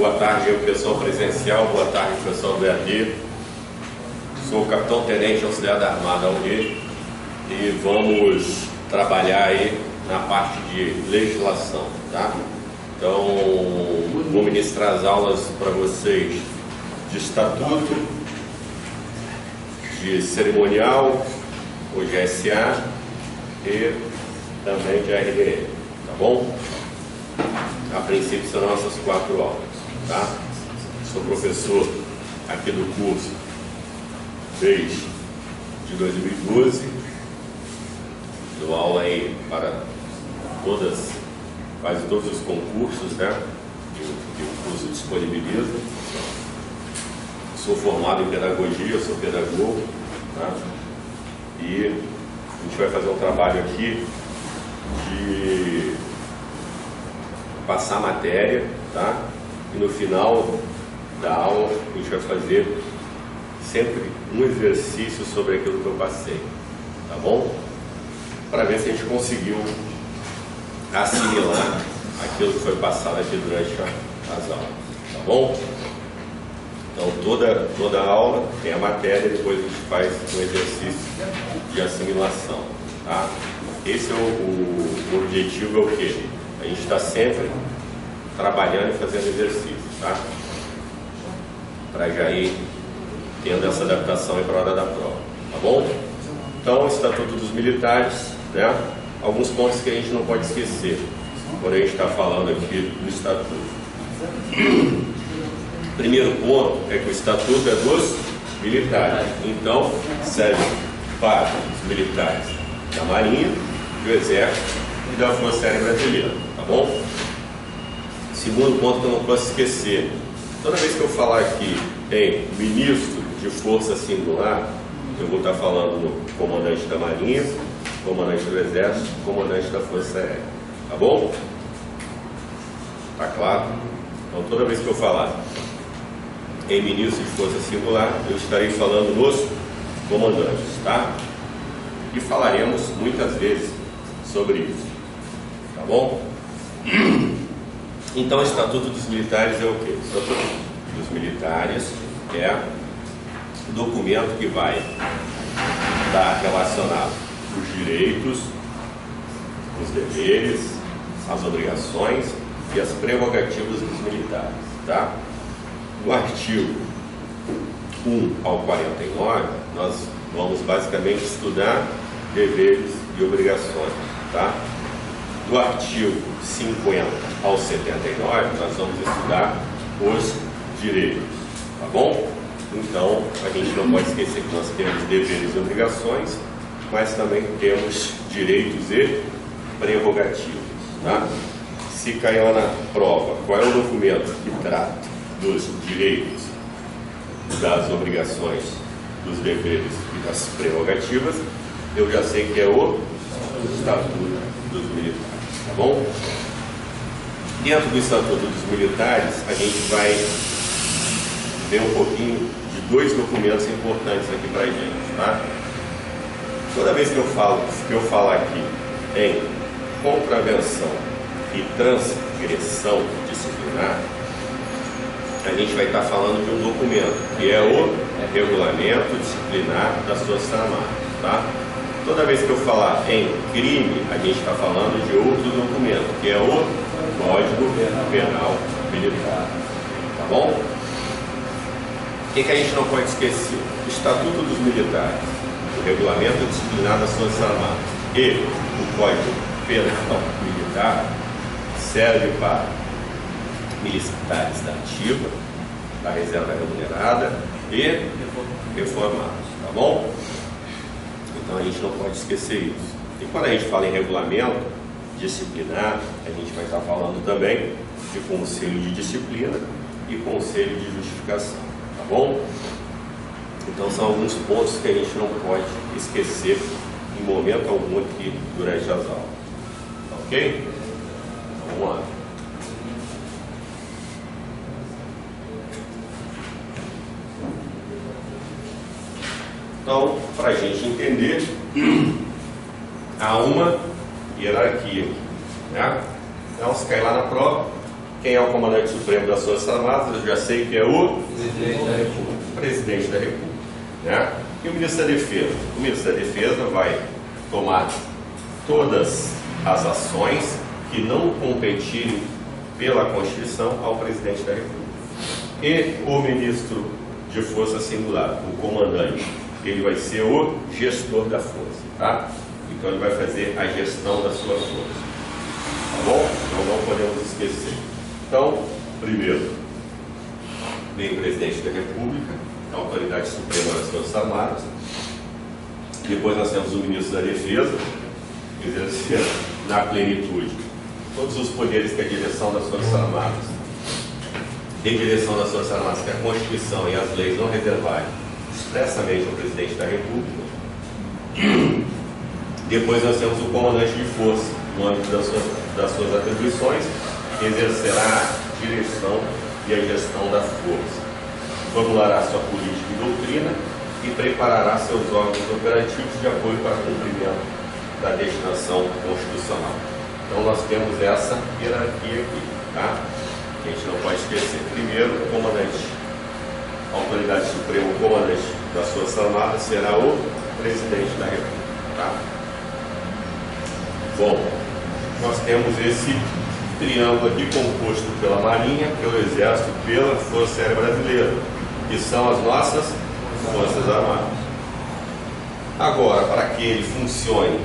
Boa tarde ao pessoal presencial, boa tarde ao pessoal do EAD. Sou o Capitão Tenente Auxiliar da Armada UNI e vamos trabalhar aí na parte de legislação, tá? Então, vou ministrar as aulas para vocês de estatuto, de cerimonial, o GSA e também de RDE, tá bom? A princípio serão essas 4 aulas, tá? Sou professor aqui do curso desde 2012, dou aula aí para quase todos os concursos, né, que o curso disponibiliza. Sou formado em pedagogia, sou pedagogo, tá? E a gente vai fazer um trabalho aqui de passar matéria, tá? E no final da aula a gente vai fazer sempre um exercício sobre aquilo que eu passei, tá bom? Para ver se a gente conseguiu assimilar aquilo que foi passado aqui durante as aulas, tá bom? Então toda aula tem a matéria e depois a gente faz um exercício de assimilação, tá? Esse é o objetivo, é o quê? A gente está sempre trabalhando e fazendo exercício, tá? Para já ir tendo essa adaptação para a hora da prova, tá bom? Então, o Estatuto dos Militares, né? Alguns pontos que a gente não pode esquecer quando a gente está falando aqui do Estatuto. Primeiro ponto é que o Estatuto é dos militares, então serve para os militares da Marinha, do Exército e da Força Aérea Brasileira, tá bom? Segundo ponto que eu não posso esquecer, toda vez que eu falar aqui em ministro de força singular, eu vou estar falando no comandante da Marinha, comandante do Exército, comandante da Força Aérea, tá bom? Tá claro? Então toda vez que eu falar em ministro de força singular, eu estarei falando nos comandantes, tá? E falaremos muitas vezes sobre isso, tá bom? Então, o Estatuto dos Militares é o quê? O Estatuto dos Militares é o documento que vai estar relacionado os direitos, os deveres, as obrigações e as prerrogativas dos militares, tá? No artigo 1 ao 49, nós vamos basicamente estudar deveres e obrigações, tá? Do artigo 50 ao 79, nós vamos estudar os direitos, tá bom? Então, a gente não pode esquecer que nós temos deveres e obrigações, mas também temos direitos e prerrogativas, tá? Se cair lá na prova, qual é o documento que trata dos direitos, das obrigações, dos deveres e das prerrogativas, eu já sei que é o Estatuto dos Militares, tá bom? Dentro do Estatuto dos Militares, a gente vai ver um pouquinho de 2 documentos importantes aqui pra gente, tá? Toda vez que eu falar aqui em contravenção e transgressão disciplinar, a gente vai estar falando de um documento, que é o Regulamento Disciplinar das Forças Armadas, tá? Toda vez que eu falar em crime, a gente está falando de outro documento, que é o Código Penal Militar, tá bom? O que a gente não pode esquecer? O Estatuto dos Militares, o Regulamento Disciplinar das Forças Armadas e o Código Penal Militar serve para militares da ativa, da reserva remunerada e reformados, tá bom? Então a gente não pode esquecer isso. E quando a gente fala em regulamento disciplinar, a gente vai estar falando também de conselho de disciplina e conselho de justificação, tá bom? Então são alguns pontos que a gente não pode esquecer em momento algum aqui durante as aulas, tá ok? Então, vamos lá. Então, para a gente entender, há uma hierarquia, né? Então, se cair lá na prova, Quem é o comandante supremo das Forças Armadas? Eu já sei que é o Presidente da República. presidente da República, né? E o ministro da Defesa? O ministro da Defesa vai tomar todas as ações que não competirem pela Constituição ao presidente da República. E o ministro de Força Singular, o comandante, ele vai ser o gestor da força, tá? Então ele vai fazer a gestão da sua força, tá bom? Então não podemos esquecer. Então, primeiro, vem o presidente da República, a autoridade suprema das Forças Armadas. Depois nós temos o ministro da Defesa, exercendo na plenitude todos os poderes que a direção das Forças Armadas, de direção das Forças Armadas, que a Constituição e as leis não reservarem expressamente ao presidente da República. Depois nós temos o comandante de força, no âmbito das suas atribuições, que exercerá a direção e a gestão da força, formulará sua política e doutrina e preparará seus órgãos operativos de apoio para cumprimento da destinação constitucional. Então nós temos essa hierarquia aqui, tá? Que a gente não pode esquecer. Primeiro, o comandante, a autoridade suprema, o comandante das Forças Armadas será o presidente da República, tá? Bom, nós temos esse triângulo aqui composto pela Marinha, pelo Exército, pela Força Aérea Brasileira, que são as nossas Forças Armadas. Agora, para que ele funcione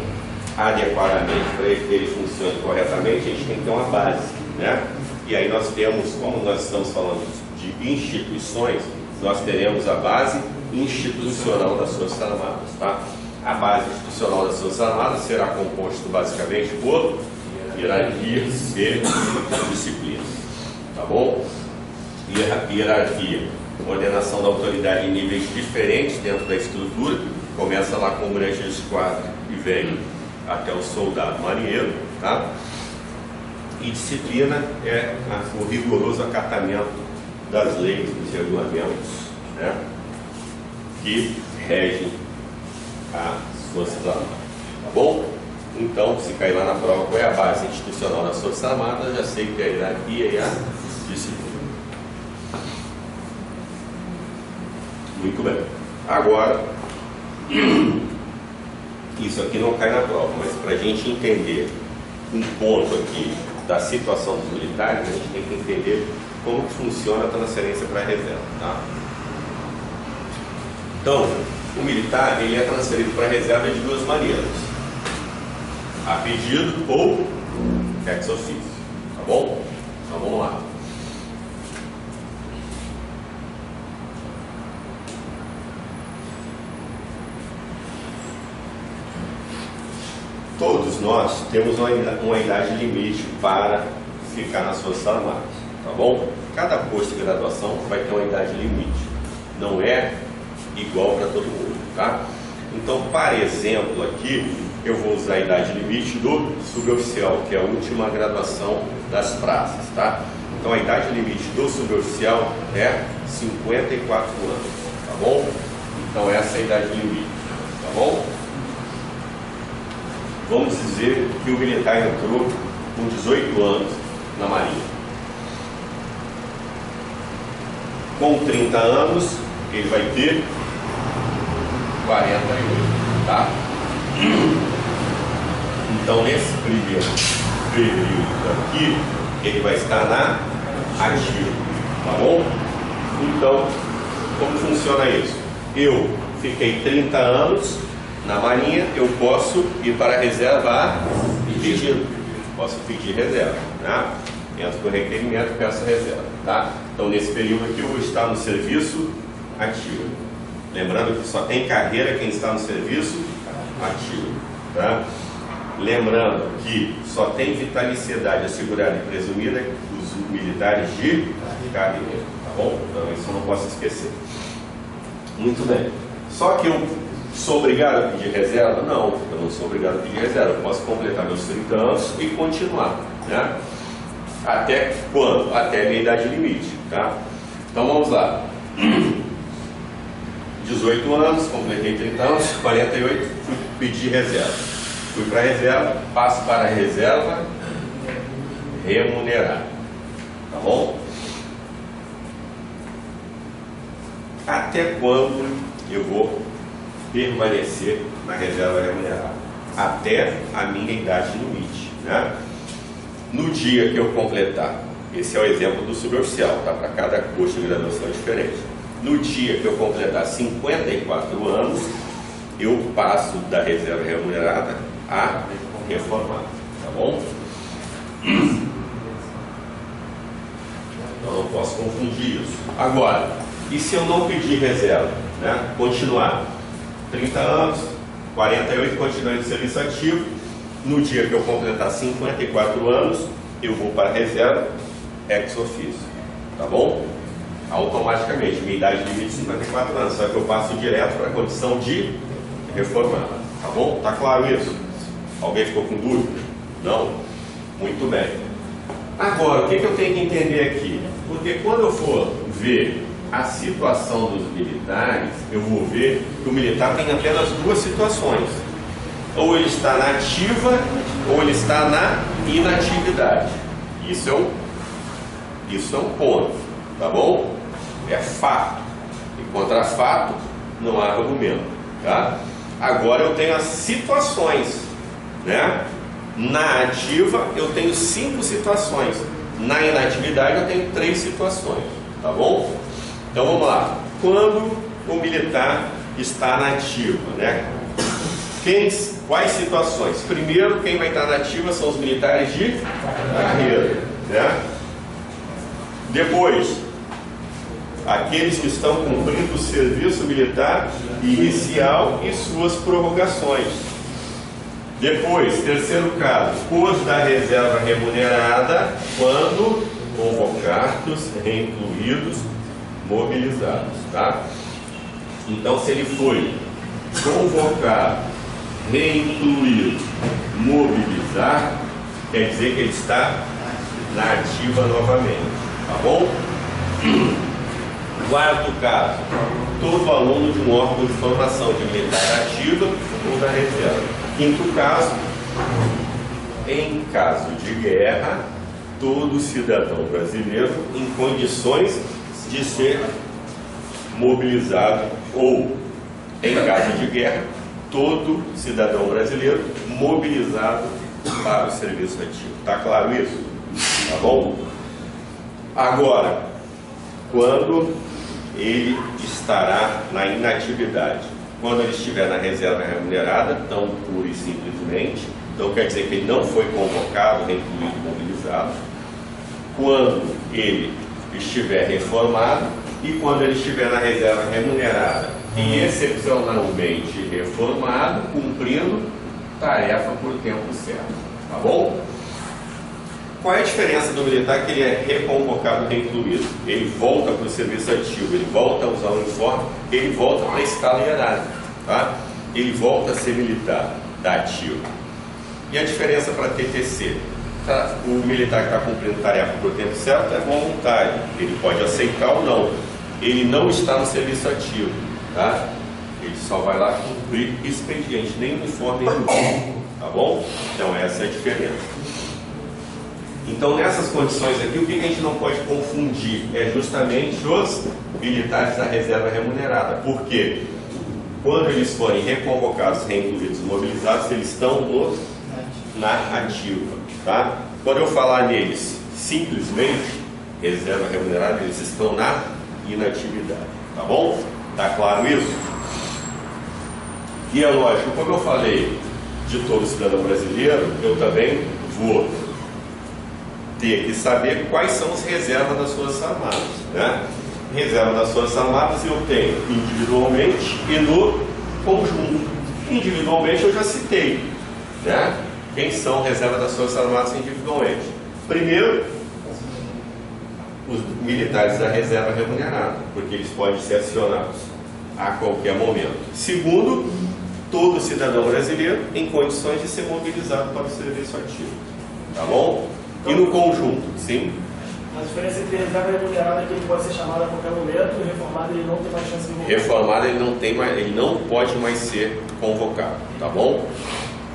adequadamente, para que ele funcione corretamente, a gente tem que ter uma base, né? E aí nós temos, como nós estamos falando de instituições, nós teremos a base institucional das Forças Armadas, tá? A base institucional das Forças Armadas será composto basicamente por hierarquias e disciplinas, tá bom? Hierarquia, ordenação da autoridade em níveis diferentes dentro da estrutura, começa lá com o grande de esquadra e vem até o soldado marinheiro, tá? E disciplina é o rigoroso acatamento das leis, dos regulamentos, né, que regem as Forças Armadas, tá bom? Então, se cair lá na prova qual é a base institucional das Forças Armadas, já sei que é a hierarquia e a disciplina. Muito bem. Agora, isso aqui não cai na prova, mas para a gente entender um ponto aqui da situação dos militares, a gente tem que entender como que funciona a transferência para a reserva, tá? Então, o militar, ele é transferido para a reserva de duas maneiras: a pedido ou ex officio, tá bom? Então vamos lá. Todos nós temos uma idade limite para ficar nas Forças Armadas, tá bom? Cada posto de graduação vai ter uma idade limite, não é igual para todo mundo, tá? Então, para exemplo aqui, eu vou usar a idade limite do suboficial, que é a última graduação das praças, tá? Então, a idade limite do suboficial é 54 anos, tá bom? Então, essa é a idade limite, tá bom? Vamos dizer que o militar entrou com 18 anos na Marinha. Com 30 anos, ele vai ter 48, tá? Então, nesse primeiro período aqui, ele vai estar na ativa, tá bom? Então, como funciona isso? Eu fiquei 30 anos na Marinha, eu posso ir para a reserva a pedido. Posso pedir reserva, né? Entro com o requerimento e peço reserva, tá? Então, nesse período aqui, eu vou estar no serviço ativo. Lembrando que só tem carreira quem está no serviço ativo, tá? Lembrando que só tem vitaliciedade assegurada e presumida dos militares de carreira, tá bom? Então, isso eu não posso esquecer. Muito bem. Só que eu sou obrigado a pedir reserva? Não, eu não sou obrigado a pedir reserva. Eu posso completar meus 30 anos e continuar, né? Até quando? Até a minha idade limite, tá? Então vamos lá. 18 anos, completei 30 anos, 48, fui pedir reserva. Fui para a reserva, passo para a reserva remunerada, tá Tá bom? Até quando eu vou permanecer na reserva remunerada? Até a minha idade limite, né? No dia que eu completar, esse é o exemplo do suboficial, tá? Para cada curso de graduação é diferente. No dia que eu completar 54 anos, eu passo da reserva remunerada a reformada, tá bom? Então não posso confundir isso. Agora, e se eu não pedir reserva, né? Continuar 30 anos, 48, continuando de serviço ativo, no dia que eu completar 54 anos, eu vou para a reserva ex officio, tá bom? Automaticamente, minha idade limite 54 anos, só que eu passo direto para a condição de reformada, tá bom? Tá claro isso? Alguém ficou com dúvida? Não? Muito bem. Agora, o que eu tenho que entender aqui? Porque quando eu for ver a situação dos militares, eu vou ver que o militar tem apenas duas situações. Ou ele está na ativa, ou ele está na inatividade. Isso é um ponto, tá bom? É fato. E contra fato, não há argumento, tá? Agora eu tenho as situações, né? Na ativa eu tenho 5 situações. Na inatividade eu tenho 3 situações, tá bom? Então vamos lá. Quando o militar está na ativa, né? Quais situações? Primeiro, quem vai estar na ativa são os militares de carreira, né? Depois, aqueles que estão cumprindo o serviço militar inicial e suas prorrogações. Depois, terceiro caso, os da reserva remunerada, quando convocados, reincluídos, mobilizados, tá? Então, se ele foi convocado, reincluído, mobilizar, quer dizer que ele está na ativa novamente, tá bom? Quarto caso, todo aluno de um órgão de formação de militar ativa ou da reserva. Quinto caso, em caso de guerra, todo cidadão brasileiro em condições de ser mobilizado, ou em caso de guerra, todo cidadão brasileiro mobilizado para o serviço ativo. Tá claro isso? Tá bom? Agora, quando ele estará na inatividade, quando ele estiver na reserva remunerada, tão pura e simplesmente, então quer dizer que ele não foi convocado, reincluído, mobilizado, quando ele estiver reformado e quando ele estiver na reserva remunerada e excepcionalmente reformado, cumprindo tarefa por tempo certo, tá bom? Qual é a diferença do militar? Que ele é reconvocado e reincluído. Ele volta para o serviço ativo, ele volta a usar o uniforme, ele volta para a escala hierárquica, tá? Ele volta a ser militar da ativa. E a diferença para TTC? Tá? O militar que está cumprindo tarefa por tempo certo é voluntário, ele pode aceitar ou não. Ele não está no serviço ativo, tá? Ele só vai lá cumprir expediente, nem uniforme nem tá bom? Então essa é a diferença. Então, nessas condições aqui, o que a gente não pode confundir é justamente os militares da reserva remunerada. Por quê? Quando eles forem reconvocados, reincluídos, mobilizados, eles estão na ativa. Tá? Quando eu falar neles simplesmente, reserva remunerada, eles estão na inatividade. Tá bom? Tá claro isso? E é lógico, como eu falei de todo cidadão brasileiro, eu também vou ter que saber quais são as reservas das Forças Armadas, né? Reserva das Forças Armadas eu tenho individualmente e no conjunto. Individualmente eu já citei, né? Quem são reservas das Forças Armadas individualmente? Primeiro, os militares da reserva remunerada, porque eles podem ser acionados a qualquer momento. Segundo, todo cidadão brasileiro em condições de ser mobilizado para o serviço ativo, tá bom? E no conjunto, sim? A diferença entre reserva remunerada é que ele pode ser chamado a qualquer momento e reformado ele não tem mais chance de voltar. Reformado ele não pode mais ser convocado, tá bom?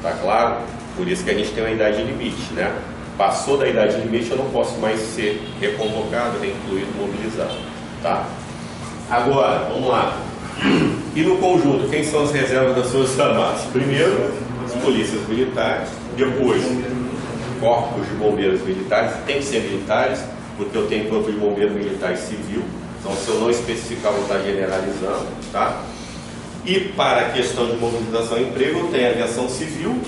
Tá claro? Por isso que a gente tem uma idade limite, né? passou da idade limite, eu não posso mais ser reconvocado, reincluído, mobilizado, tá? Agora, vamos lá. E no conjunto, quem são as reservas das Forças Armadas? Primeiro, as polícias militares, depois, corpos de bombeiros militares, tem que ser militares, porque eu tenho corpo de bombeiro militar e civil, então se eu não especificar, vou estar generalizando, tá? E para a questão de mobilização e emprego, eu tenho a aviação civil,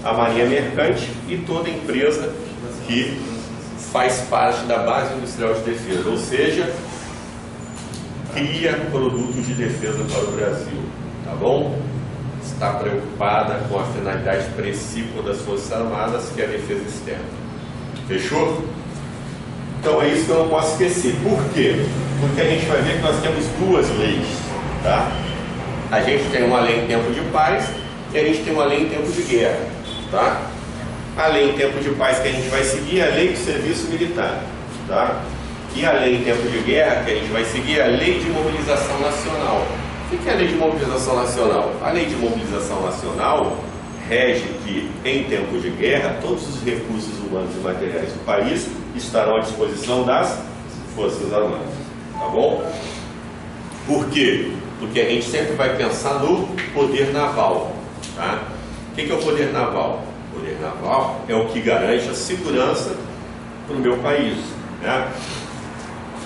a marinha mercante e toda empresa que faz parte da base industrial de defesa, ou seja, cria produto de defesa para o Brasil, tá bom? Está preocupada com a finalidade principal das Forças Armadas, que é a defesa externa. Fechou? Então é isso que eu não posso esquecer. Por quê? Porque a gente vai ver que nós temos duas leis, tá? A gente tem uma lei em tempo de paz e a gente tem uma lei em tempo de guerra, tá? A lei em tempo de paz que a gente vai seguir é a lei do serviço militar, tá? E a lei em tempo de guerra que a gente vai seguir é a lei de mobilização nacional. O que é a lei de mobilização nacional? A lei de mobilização nacional rege que, em tempo de guerra, todos os recursos humanos e materiais do país estarão à disposição das Forças Armadas, tá bom? Por quê? Porque a gente sempre vai pensar no poder naval, tá? O que é o poder naval? O poder naval é o que garante a segurança para o meu país, né?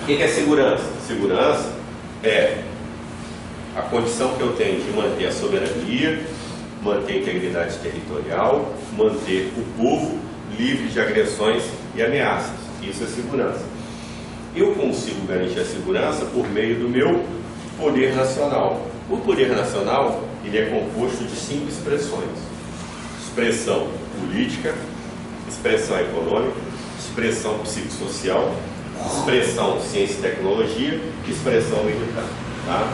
O que é segurança? Segurança é a condição que eu tenho de manter a soberania, manter a integridade territorial, manter o povo livre de agressões e ameaças. Isso é segurança. Eu consigo garantir a segurança por meio do meu poder nacional. O poder nacional, ele é composto de 5 expressões: expressão política, expressão econômica, expressão psicossocial, expressão ciência e tecnologia e expressão militar, tá?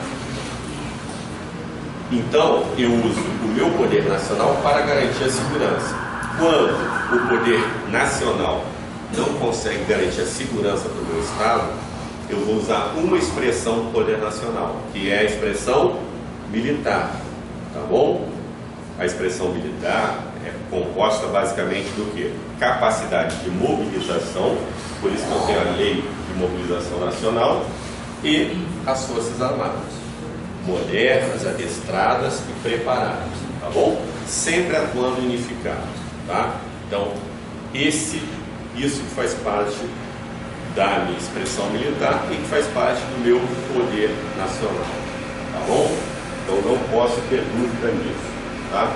Então, eu uso o meu poder nacional para garantir a segurança. Quando o poder nacional não consegue garantir a segurança do meu Estado, eu vou usar uma expressão do poder nacional, que é a expressão militar, tá bom? A expressão militar é composta basicamente do quê? Capacidade de mobilização, por isso que eu tenho a lei de mobilização nacional, e as Forças Armadas, modernas, adestradas e preparadas, tá bom? Sempre atuando unificado, tá? Então, isso que faz parte da minha expressão militar e que faz parte do meu poder nacional, tá bom? Então, não posso ter dúvida nisso, tá?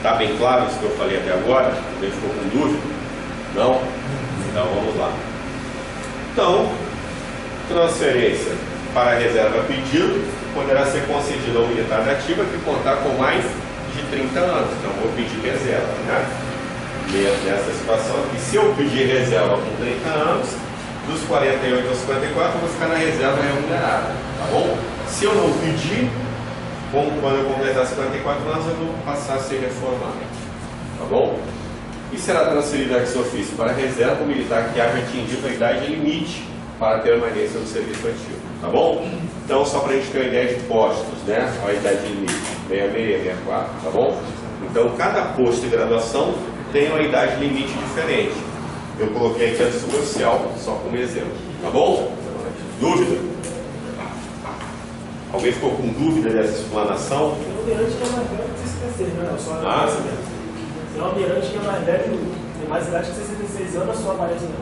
Tá bem claro isso que eu falei até agora? Alguém ficou com dúvida? Não? Então, vamos lá. Então, transferência para a reserva a pedido poderá ser concedida ao militar da ativa que contar com mais de 30 anos. Então, vou pedir reserva, né? Nessa situação aqui, se eu pedir reserva com 30 anos, dos 48 aos 54, eu vou ficar na reserva remunerada, tá bom? Se eu não pedir, quando eu completar 54 anos, eu vou passar a ser reformado, tá bom? E será transferida ex officio para a reserva o militar que haja atingido a idade limite para a permanência no serviço ativo, tá bom? Então, só para a gente ter uma ideia de postos, né? A idade limite, 66, 64, tá bom? Então, cada posto de graduação tem uma idade limite diferente. Eu coloquei aqui a social, só como exemplo, tá bom? Dúvida? Alguém ficou com dúvida dessa explanação? Tem um almirante que é mais velho que 66, né? Tem um almirante que é mais velho, tem mais idade que 66 anos, só aparece não.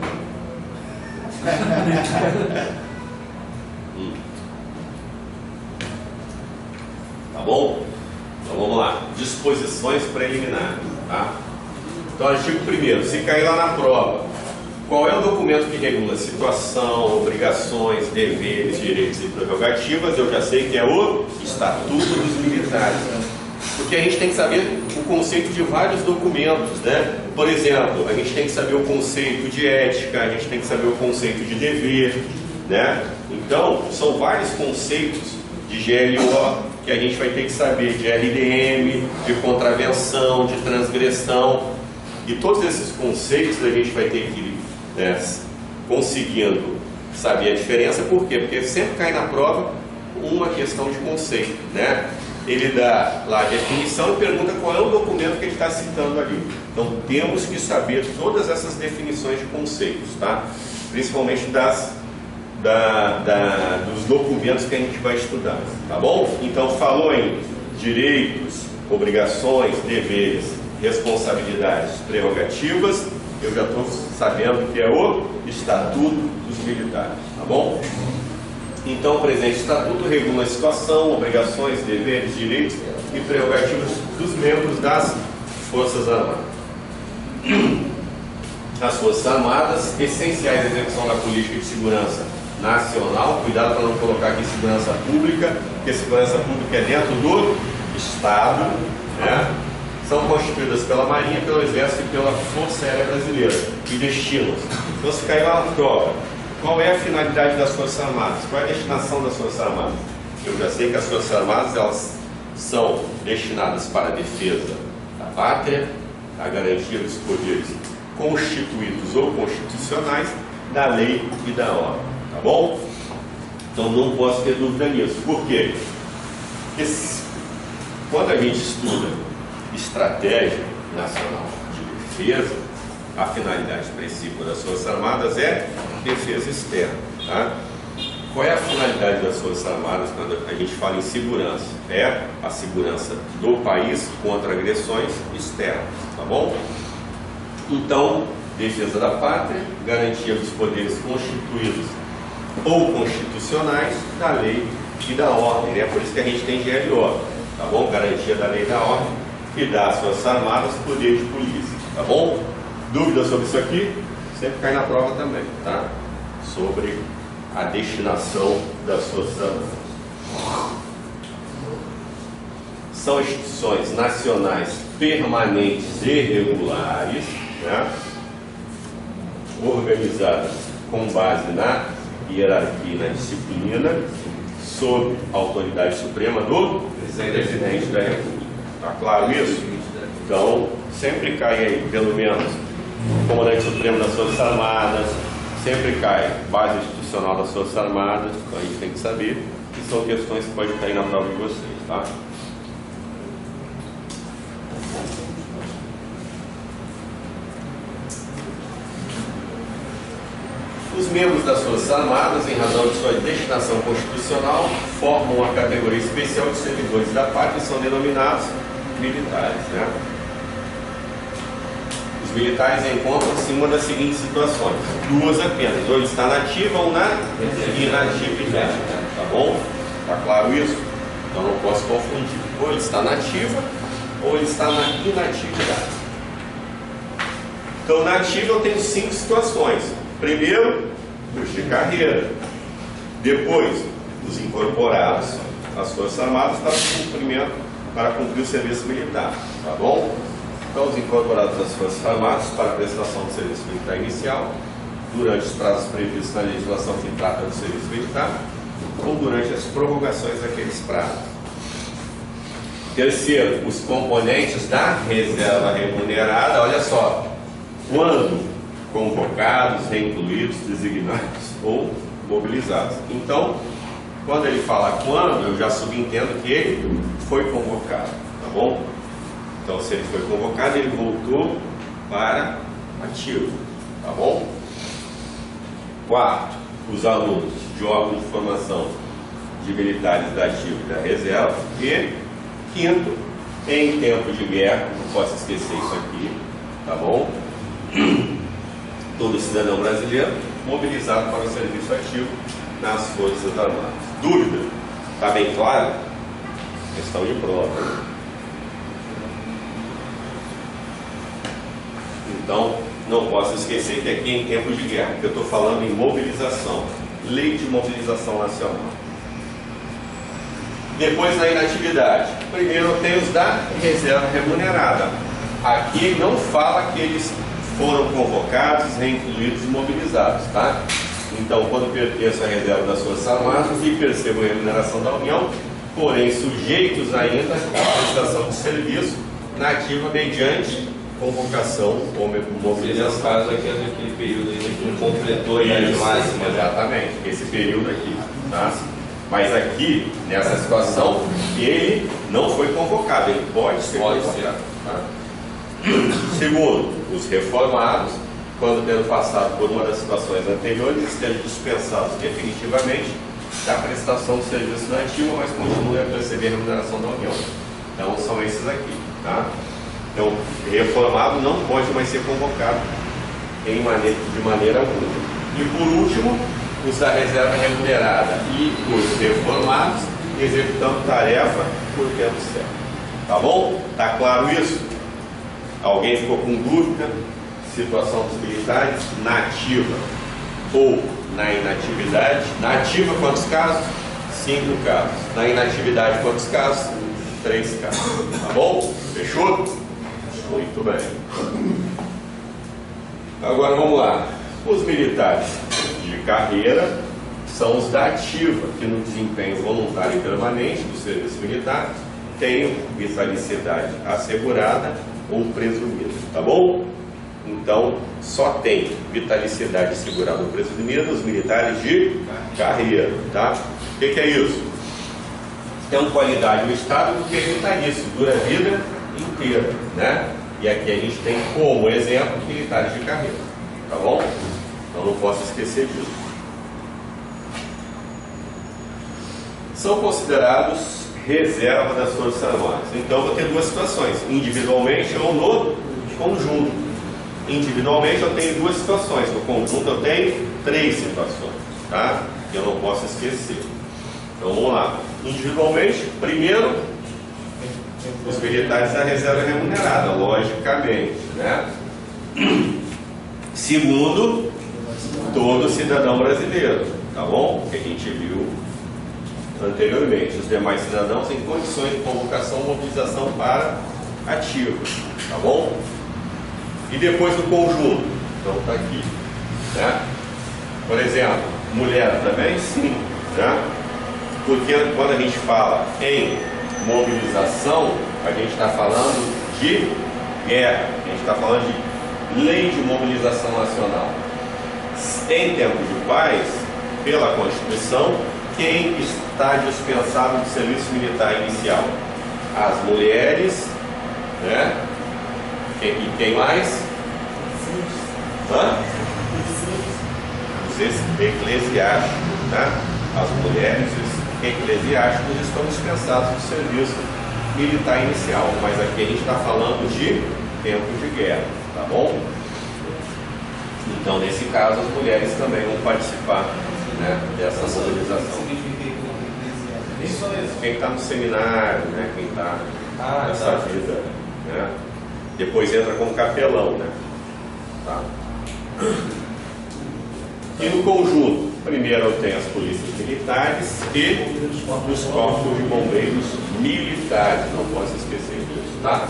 Tá bom? Então vamos lá. Disposições preliminares, tá? Então, artigo 1º, se cair lá na prova, qual é o documento que regula situação, obrigações, deveres, direitos e prerrogativas? Eu já sei que é o Estatuto dos Militares. Porque a gente tem que saber o conceito de vários documentos, né? Por exemplo, a gente tem que saber o conceito de ética, a gente tem que saber o conceito de dever, né? Então, são vários conceitos de GLO que a gente vai ter que saber, de RDM, de contravenção, de transgressão. E todos esses conceitos a gente vai ter que ir, né, conseguindo saber a diferença. Por quê? Porque sempre cai na prova uma questão de conceito, né? ele dá lá a definição e pergunta qual é o documento que ele está citando ali. Então temos que saber todas essas definições de conceitos, tá? Principalmente dos documentos que a gente vai estudar, tá bom? Então falou em direitos, obrigações, deveres, responsabilidades, prerrogativas, eu já estou sabendo que é o Estatuto dos Militares, tá bom? Então o presente Estatuto regula a situação, obrigações, deveres, direitos e prerrogativas dos membros das Forças Armadas. As Forças Armadas, essenciais à execução da política de segurança nacional, cuidado para não colocar aqui segurança pública, porque segurança pública é dentro do Estado, né? São constituídas pela Marinha, pelo Exército e pela Força Aérea Brasileira e destinos. Então se cair lá na prova, qual é a finalidade das Forças Armadas? Qual é a destinação das Forças Armadas? Eu já sei que as Forças Armadas elas são destinadas para a defesa da pátria, a garantia dos poderes constituídos ou constitucionais, da lei e da ordem, tá bom? Então não posso ter dúvida nisso. Por quê? Porque quando a gente estuda estratégia nacional de defesa, a finalidade principal das Forças Armadas é defesa externa, tá? Qual é a finalidade das Forças Armadas quando a gente fala em segurança? É a segurança do país contra agressões externas, tá bom? Então, defesa da pátria, garantia dos poderes constituídos ou constitucionais, da lei e da ordem, né? Por isso que a gente tem GLO, tá bom? Garantia da lei e da ordem, que dá às Forças Armadas poder de polícia, tá bom? Dúvidas sobre isso aqui? Sempre cai na prova também, tá? Sobre a destinação das Forças Armadas. São instituições nacionais permanentes e regulares, né? Organizadas com base na hierarquia e na disciplina, sob a autoridade suprema do presidente da República. Tá claro isso? Então, sempre cai aí, pelo menos, o comandante supremo das Forças Armadas, sempre cai base institucional das Forças Armadas, então a gente tem que saber que são questões que podem cair na prova de vocês, tá? Os membros das Forças Armadas, em razão de sua destinação constitucional, formam uma categoria especial de servidores da pátria e são denominados militares, né? Os militares encontram-se em uma das seguintes situações, duas apenas, ou ele está na ativa ou na inatividade, tá bom? Tá claro isso? Então não posso confundir, ou ele está na ativa ou ele está na inatividade. Então na ativa eu tenho 5 situações. Primeiro, os de carreira. Depois, os incorporados às Forças Armadas para cumprir o serviço militar, tá bom? Então, os incorporados às Forças Armadas para a prestação do serviço militar inicial, durante os prazos previstos na legislação que trata do serviço militar, ou durante as prorrogações daqueles prazos. Terceiro, os componentes da reserva remunerada, olha só, quando convocados, reincluídos, designados ou mobilizados. Então, quando ele fala quando, eu já subentendo que ele foi convocado, tá bom? Então, se ele foi convocado, ele voltou para ativo, tá bom? Quarto, os alunos de órgãos de formação de militares da ativa e da reserva. E quinto, em tempo de guerra, não posso esquecer isso aqui, tá bom? Todo cidadão brasileiro mobilizado para o serviço ativo nas Forças Armadas. Dúvida? Está bem claro? Questão de prova. Então, não posso esquecer que aqui é em tempo de guerra, porque eu estou falando em mobilização, lei de mobilização nacional. Depois, na inatividade. Primeiro, eu tenho os da reserva remunerada. Aqui não fala que eles foram convocados, reincluídos e mobilizados, tá? Então, quando pertenço à reserva das Forças Armadas e percebo a remuneração da União, porém sujeitos ainda à prestação de serviço na ativa mediante convocação ou mobilização. Nesse caso aqui é naquele período ainda que não completou a idade máxima. Exatamente, esse período aqui, tá? Mas aqui, nessa situação, ele não foi convocado, ele pode ser convocado. Tá? Segundo, os reformados, quando tendo passado por uma das situações anteriores, estejam dispensados definitivamente da prestação do serviço na ativa, mas continuem a receber a remuneração da União. Então são esses aqui. Tá? Então, reformado não pode mais ser convocado de maneira alguma. E por último, os da reserva remunerada e os reformados executando tarefa por tempo certo. Tá bom? Tá claro isso? Alguém ficou com dúvida? Situação dos militares na ativa ou na inatividade. Na ativa, quantos casos? 5 casos. Na inatividade, quantos casos? 3 casos. Tá bom? Fechou? Muito bem. Agora vamos lá. Os militares de carreira são os da ativa, que no desempenho voluntário e permanente do serviço militar têm vitalicidade assegurada ou presumida. Tá bom? Então, só tem vitalicidade assegurada ou presumida os militares de carreira. Tá? O que é isso? Tem qualidade no Estado porque é vitalício, dura a vida inteira, né? E aqui a gente tem como exemplo militares de carreira, tá bom? Então não posso esquecer disso. São considerados reserva das Forças Armadas. Então vou ter duas situações, individualmente ou no conjunto. Individualmente eu tenho duas situações, no conjunto eu tenho 3 situações, tá? Que eu não posso esquecer. Então vamos lá. Individualmente, primeiro, os militares da reserva remunerada, logicamente, né? Segundo, todo cidadão brasileiro, tá bom? Que a gente viu anteriormente, os demais cidadãos em condições de convocação ou mobilização para ativa, tá bom? E depois do conjunto, então tá aqui, né? Por exemplo, mulher também? Sim, né? Porque quando a gente fala em mobilização, a gente está falando de guerra, a gente está falando de lei de mobilização nacional. Em tempo de paz, pela Constituição, quem está dispensado do serviço militar inicial? As mulheres, né? E quem mais? Os eclesiásticos, né? As mulheres eclesiásticos estão dispensados do serviço militar inicial, mas aqui a gente está falando de tempo de guerra, tá bom? Então, nesse caso, as mulheres também vão participar, né, dessa mobilização. Quem está no seminário, né, quem está nessa vida, né, depois entra como capelão, né? Tá? E no conjunto, primeiro eu tenho as polícias militares e os corpos de bombeiros militares, não posso esquecer disso, tá?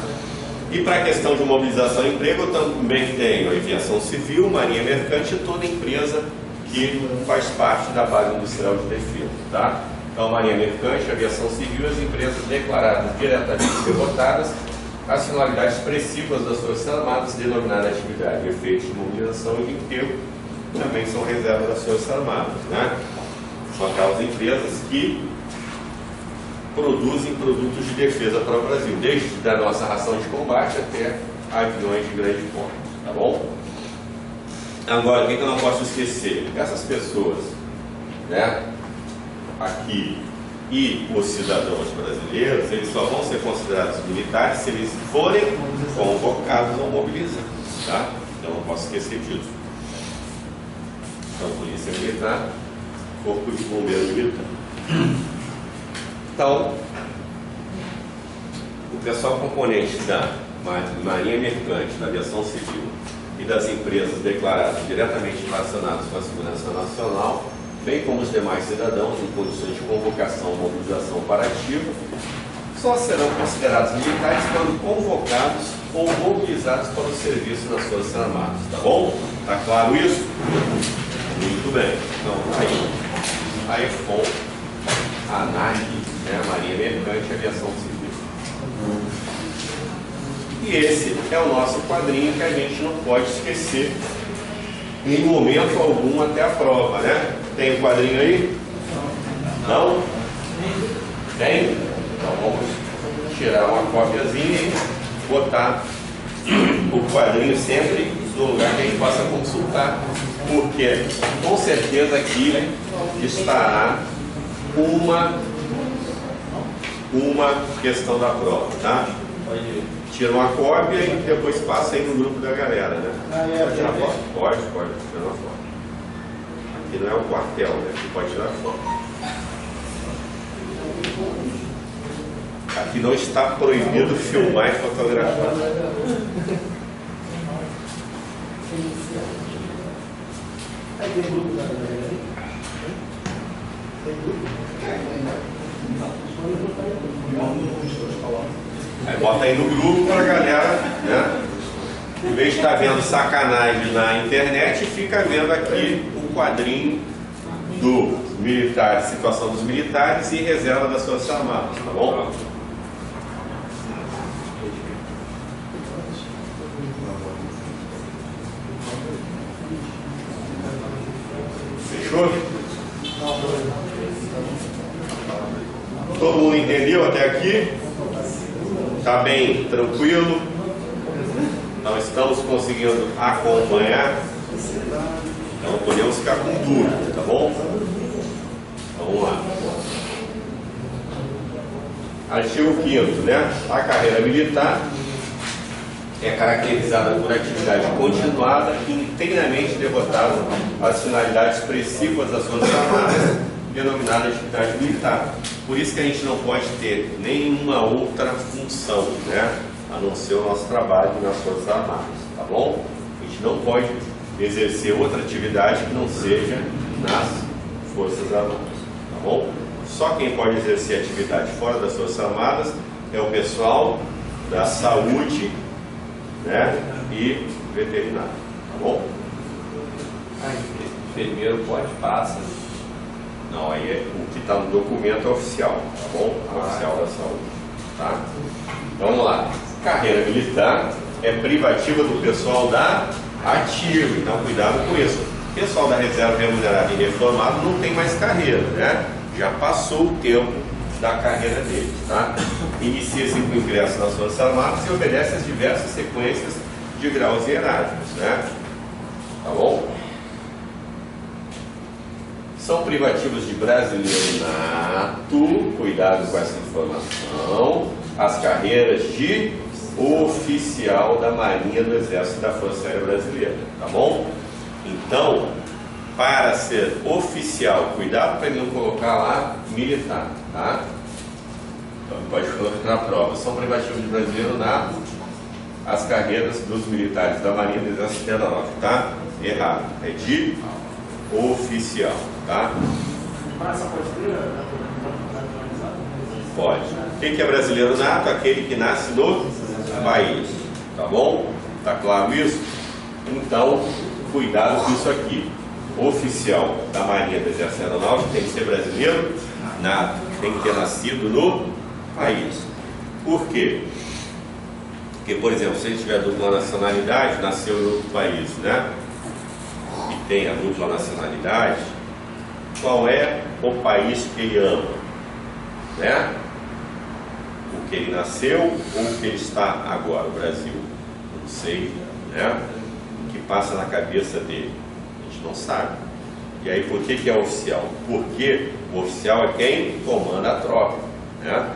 E para a questão de mobilização e emprego, eu também tenho a aviação civil, marinha mercante e toda empresa que faz parte da base industrial de defesa, tá? Então, marinha mercante, aviação civil, as empresas declaradas diretamente pilotadas, as finalidades expressivas das Forças Armadas, denominada atividade, efeitos de mobilização e de emprego, também são reservas das Forças Armadas, né? São aquelas empresas que produzem produtos de defesa para o Brasil, desde a nossa ração de combate até aviões de grande porte, tá bom? Agora, o que eu não posso esquecer? Essas pessoas, né, aqui e os cidadãos brasileiros, eles só vão ser considerados militares se eles forem convocados ou mobilizados, tá? Então não posso esquecer disso. Então, polícia militar, corpo de bombeiro militar. Então, o pessoal componente da marinha mercante, da aviação civil e das empresas declaradas diretamente relacionadas com a segurança nacional, bem como os demais cidadãos em condições de convocação ou mobilização para ativa, só serão considerados militares quando convocados ou mobilizados para o serviço nas Forças Armadas, tá bom? Tá claro isso? Muito bem. Então, aí, a EFON, a ANAC, né, a Marinha Mercante e a Aviação Civil. E esse é o nosso quadrinho que a gente não pode esquecer em momento algum até a prova, né? Tem um quadrinho aí? Não? Tem? Então vamos tirar uma cópiazinha e botar o quadrinho sempre no lugar que a gente possa consultar, porque com certeza aqui estará uma questão da prova, tá? Tira uma cópia e depois passa aí no grupo da galera, né? Pode tirar foto? Pode tirar uma foto. Aqui não é o quartel, né? Aqui pode tirar foto. Aqui não está proibido filmar e fotografar. Aí bota aí no grupo para a galera, né? Em vez de estar vendo sacanagem na internet, fica vendo aqui o quadrinho do militar, situação dos militares e reserva das Forças Armadas, tá bom? Fechou? Todo mundo entendeu até aqui? Está bem tranquilo? Não estamos conseguindo acompanhar? Então podemos ficar com dúvida, tá bom? Vamos lá. Artigo 5º, né? A carreira militar é caracterizada por atividade continuada e inteiramente devotada às finalidades expressivas das Forças Armadas, denominada atividade militar. Por isso que a gente não pode ter nenhuma outra função, né? A não ser o nosso trabalho nas Forças Armadas, tá bom? A gente não pode exercer outra atividade que não seja nas Forças Armadas, tá bom? Só quem pode exercer atividade fora das Forças Armadas é o pessoal da saúde, né? E veterinário, tá bom? Enfermeiro pode, passa. Não, aí é o que está no documento oficial, tá bom? Oficial da saúde, tá? Então vamos lá. Carreira militar é privativa do pessoal da ativa, então cuidado com isso. O pessoal da reserva remunerada e reformado não tem mais carreira, né? Já passou o tempo da carreira deles, tá? Inicia-se com o ingresso nas Forças Armadas e obedece às diversas sequências de graus hierárquicos, né? Tá bom? São privativos de brasileiro nato, cuidado com essa informação, as carreiras de oficial da Marinha do Exército da Força Aérea Brasileira, tá bom? Então, para ser oficial, cuidado para ele não colocar lá militar, tá? Então, pode colocar na prova. São privativos de brasileiro nato, as carreiras dos militares da Marinha do Exército Aeronáutico, tá? Errado, é de oficial, tá? Pode. O que é brasileiro nato? Aquele que nasce no país, tá bom? Tá claro isso? Então, cuidado com isso aqui. Oficial da Marinha do Exército Aeronáutico tem que ser brasileiro nato, tem que ter nascido no país. Por quê? Porque, por exemplo, se ele tiver dupla nacionalidade, nasceu em outro país, né? E tem a dupla nacionalidade, qual é o país que ele ama, né? O que ele nasceu ou o que ele está agora, o Brasil? Não sei, né? O que passa na cabeça dele, a gente não sabe. E aí por que é oficial? Porque o oficial é quem comanda a tropa, né?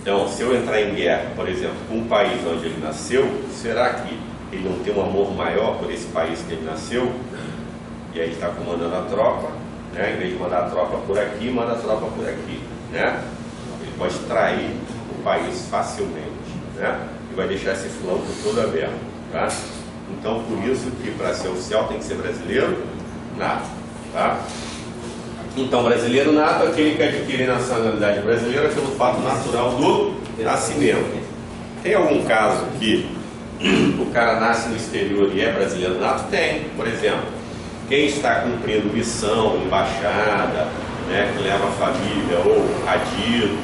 Então, se eu entrar em guerra, por exemplo, com um país onde ele nasceu, será que ele não tem um amor maior por esse país que ele nasceu? E aí ele está comandando a tropa, né? Em vez de mandar a tropa por aqui, manda a tropa por aqui, né? Ele pode trair o país facilmente, né? E vai deixar esse flanco todo aberto, tá? Então, por isso que para ser oficial tem que ser brasileiro nato, tá? Então, brasileiro nato é aquele que adquire nacionalidade brasileira pelo fato natural do nascimento. Tem algum caso que o cara nasce no exterior e é brasileiro nato? Tem, por exemplo, quem está cumprindo missão, embaixada, né, que leva a família, ou radido,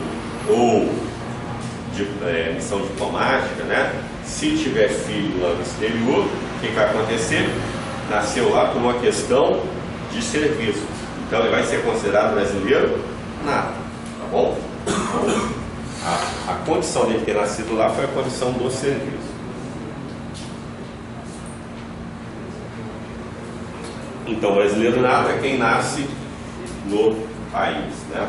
ou missão diplomática, né? Se tiver filho lá no exterior, o que vai acontecer? Nasceu lá por uma questão de serviço. Então ele vai ser considerado brasileiro nato, tá bom? Então, A condição dele ter nascido lá foi a condição do serviço. Então, brasileiro nato é quem nasce no país, né?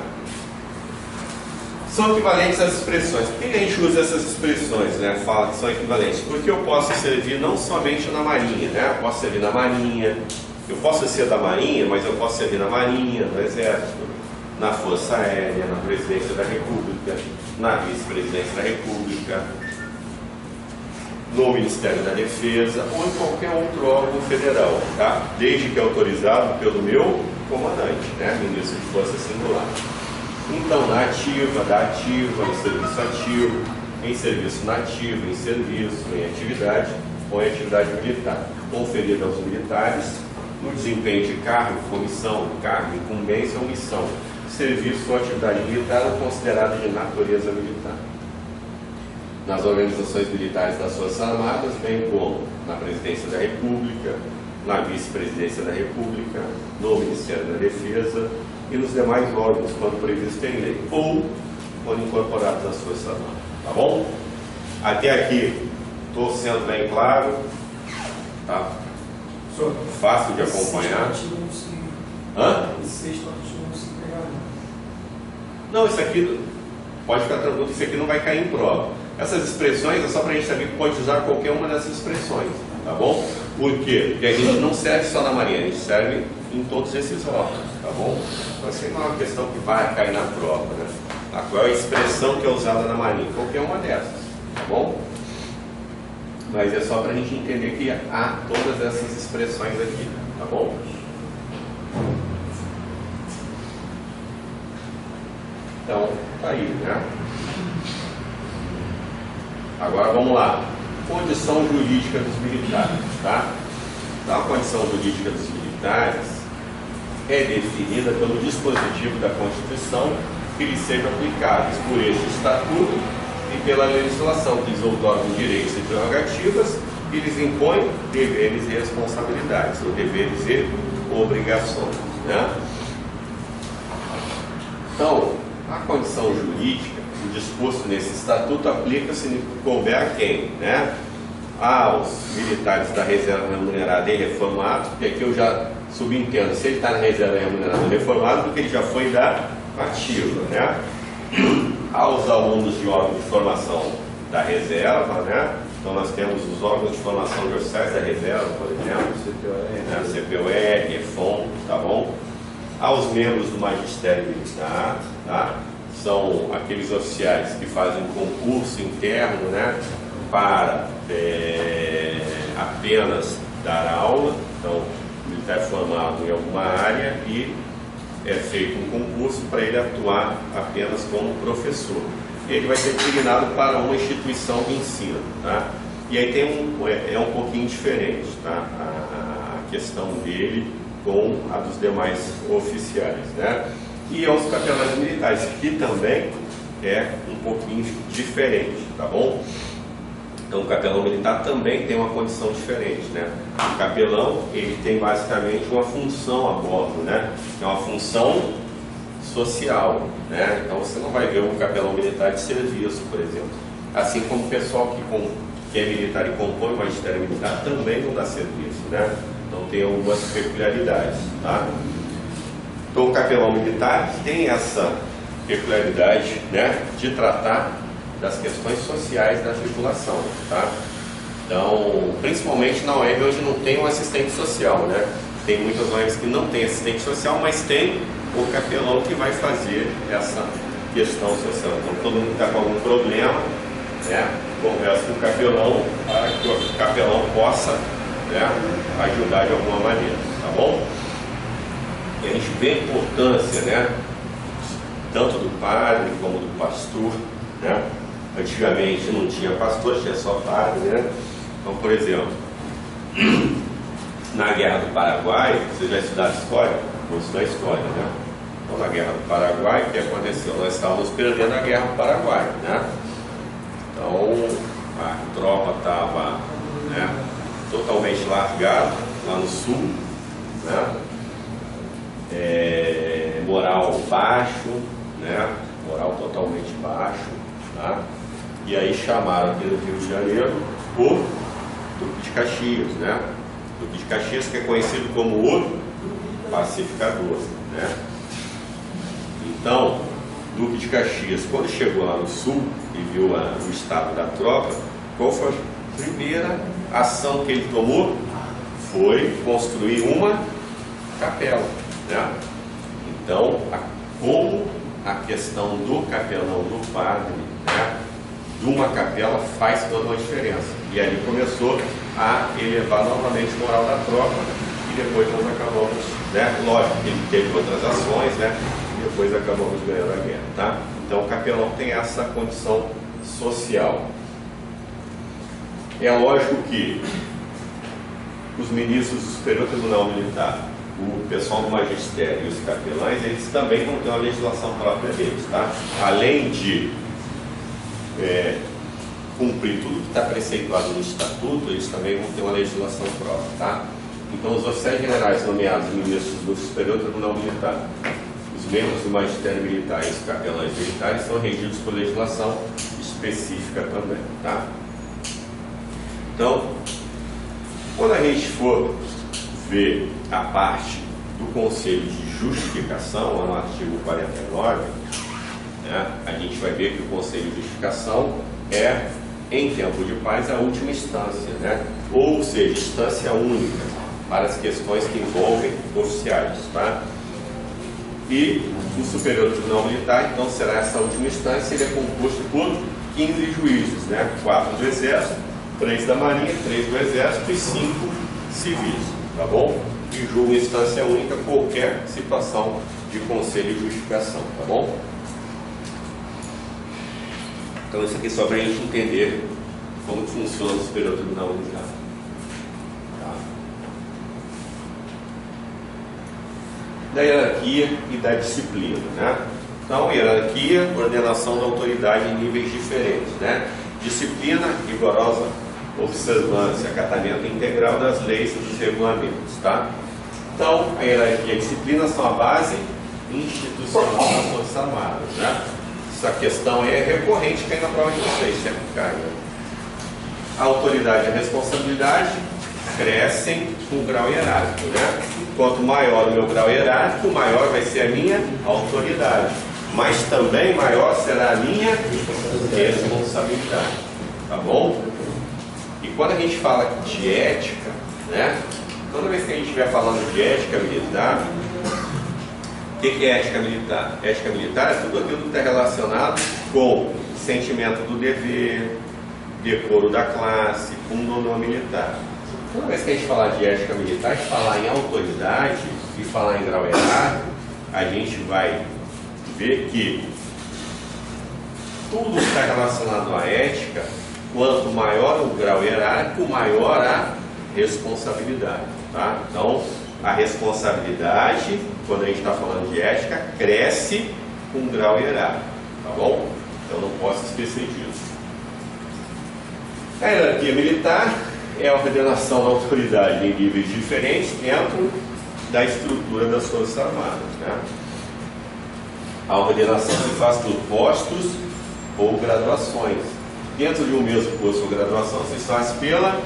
São equivalentes às expressões. Por que a gente usa essas expressões, né? Fala que são equivalentes. Porque eu posso servir não somente na Marinha, né? Eu posso servir na Marinha. Eu posso ser da Marinha, mas eu posso servir na Marinha, no Exército, na Força Aérea, na Presidência da República, na Vice-Presidência da República, no Ministério da Defesa ou em qualquer outro órgão federal, tá? Desde que é autorizado pelo meu comandante, né? Ministro de Força Singular. Então, na ativa, da ativa, no serviço ativo, em serviço nativo, em serviço, em atividade ou em atividade militar, conferida aos militares no desempenho de cargo, comissão, cargo, incumbência ou missão, serviço ou atividade militar ou considerada de natureza militar. Nas organizações militares das Forças Armadas, bem como na Presidência da República, na Vice-Presidência da República, no Ministério da Defesa e nos demais órgãos, quando previsto em lei, ou quando incorporados às Forças Armadas. Tá bom? Até aqui, estou sendo bem claro, tá? Fácil de acompanhar. Hã? Não, isso aqui, pode ficar tranquilo, isso aqui não vai cair em prova. Essas expressões é só para a gente saber que pode usar qualquer uma dessas expressões, tá bom? Por quê? Porque a gente não serve só na Marinha, a gente serve em todos esses órgãos, tá bom? Então, assim, não é uma questão que vai cair na prova, né? Qual é a expressão que é usada na Marinha? Qualquer uma dessas, tá bom? Mas é só para a gente entender que há todas essas expressões aqui, tá bom? Então, tá aí, né? Agora vamos lá. Condição jurídica dos militares, tá? Então, a condição jurídica dos militares é definida pelo dispositivo da Constituição que lhes sejam aplicados por este Estatuto e pela legislação que lhes outorgam direitos e prerrogativas e lhes impõe deveres e responsabilidades, ou deveres e obrigações, né? Então, a condição jurídica, o disposto nesse Estatuto, aplica-se no que couber a quem, né? Aos militares da reserva remunerada e reformados, porque aqui eu já subentendo, se ele está na reserva remunerada e reformado, porque ele já foi da ativa, né? Aos alunos de órgãos de formação da reserva, né? Então nós temos os órgãos de formação de oficiais da reserva, por exemplo, CPOR, EFON, tá bom? Aos membros do magistério militar, tá? São aqueles oficiais que fazem um concurso interno, né? Para apenas dar aula, então o militar é formado em alguma área e é feito um concurso para ele atuar apenas como professor. Ele vai ser designado para uma instituição de ensino, tá? E aí tem um pouquinho diferente, tá? A questão dele com a dos demais oficiais, né? E aos capelães militares, que também é um pouquinho diferente, tá bom? Então o capelão militar também tem uma condição diferente, né? O capelão, ele tem basicamente uma função a bordo, né? É uma função social, né? Então você não vai ver um capelão militar de serviço, por exemplo. Assim como o pessoal que é militar e compõe o magistério militar também não dá serviço, né? Então tem algumas peculiaridades, tá? Então o capelão militar tem essa peculiaridade, né? De tratar das questões sociais da tripulação, tá? Então, principalmente na OEB, hoje não tem um assistente social, né? Tem muitas OEBs que não tem assistente social, mas tem o capelão que vai fazer essa questão social. Então, todo mundo que está com algum problema, né, conversa com o capelão para que o capelão possa, né, ajudar de alguma maneira, tá bom? E a gente vê a importância, né, tanto do padre como do pastor, né? Antigamente não tinha pastor, tinha só padre, né? Então, por exemplo, na Guerra do Paraguai, vocês já estudaram história? Vou estudar história, né? Então, na Guerra do Paraguai, o que aconteceu? Nós estávamos perdendo a Guerra do Paraguai, né? Então, a tropa estava, né, totalmente largada lá no sul, né? Moral baixo, né? Moral totalmente baixo. tá? E aí chamaram aqui no Rio de Janeiro o Duque de Caxias, né? Duque de Caxias, que é conhecido como o pacificador, né? Então, Duque de Caxias, quando chegou lá no sul e viu o estado da tropa, qual foi a primeira ação que ele tomou? Foi construir uma capela, né? Então, como a questão do capelão, do padre, né, de uma capela faz toda uma diferença. E ali começou a elevar novamente o moral da tropa, e depois nós acabamos, né, lógico que ele teve outras ações, né, e depois acabamos ganhando a guerra, tá? Então o capelão tem essa condição social. É lógico que os ministros do Superior Tribunal Militar, o pessoal do magistério e os capelães, eles também vão ter uma legislação própria deles, tá? Além de cumprir tudo que está preceituado no estatuto, eles também vão ter uma legislação própria, tá? Então os oficiais generais nomeados ministros do Superior Tribunal Militar, os membros do magistério militar e os capelães militares são regidos por legislação específica também, tá? Então, quando a gente for ver a parte do Conselho de Justificação, lá no artigo 49, né, a gente vai ver que o Conselho de Justificação é, em tempo de paz, a última instância, né? Ou seja, instância única para as questões que envolvem oficiais, tá? E o Superior Tribunal Militar, então, será essa última instância. Ele é composto por 15 juízes, né? 4 do Exército, 3 da Marinha, 3 do Exército e 5 civis, tá bom? E julga em instância única qualquer situação de conselho de justificação, tá bom? Então isso aqui só para a gente entender como funciona o Superior Tribunal Militar. Tá? Da hierarquia e da disciplina, né? Então, hierarquia, ordenação da autoridade em níveis diferentes, né? Disciplina, rigorosa observância, acatamento integral das leis e dos regulamentos, tá? Então, a hierarquia e a disciplina são a base institucional das Forças Armadas, né? Essa questão é recorrente, cai na prova de vocês, sempre cai, né? A autoridade e a responsabilidade crescem com o grau hierárquico, né? Quanto maior o meu grau hierárquico, maior vai ser a minha autoridade, mas também maior será a minha responsabilidade, tá bom? E quando a gente fala de ética, né? Toda vez que a gente estiver falando de ética militar, o que é ética militar? Ética militar é tudo aquilo que está relacionado com sentimento do dever, decoro da classe, pundonor militar. Toda vez que a gente falar de ética militar, a gente falar em autoridade e falar em grau hierárquico, a gente vai ver que tudo que está relacionado à ética, quanto maior o grau hierárquico, maior a responsabilidade, tá? Então, a responsabilidade, quando a gente está falando de ética, cresce com o grau hierárquico, tá bom? Então, não posso esquecer disso. A hierarquia militar é a ordenação da autoridade em níveis diferentes dentro da estrutura das Forças Armadas, né? A ordenação se faz por postos ou graduações. Dentro de um mesmo posto ou graduação, se faz pela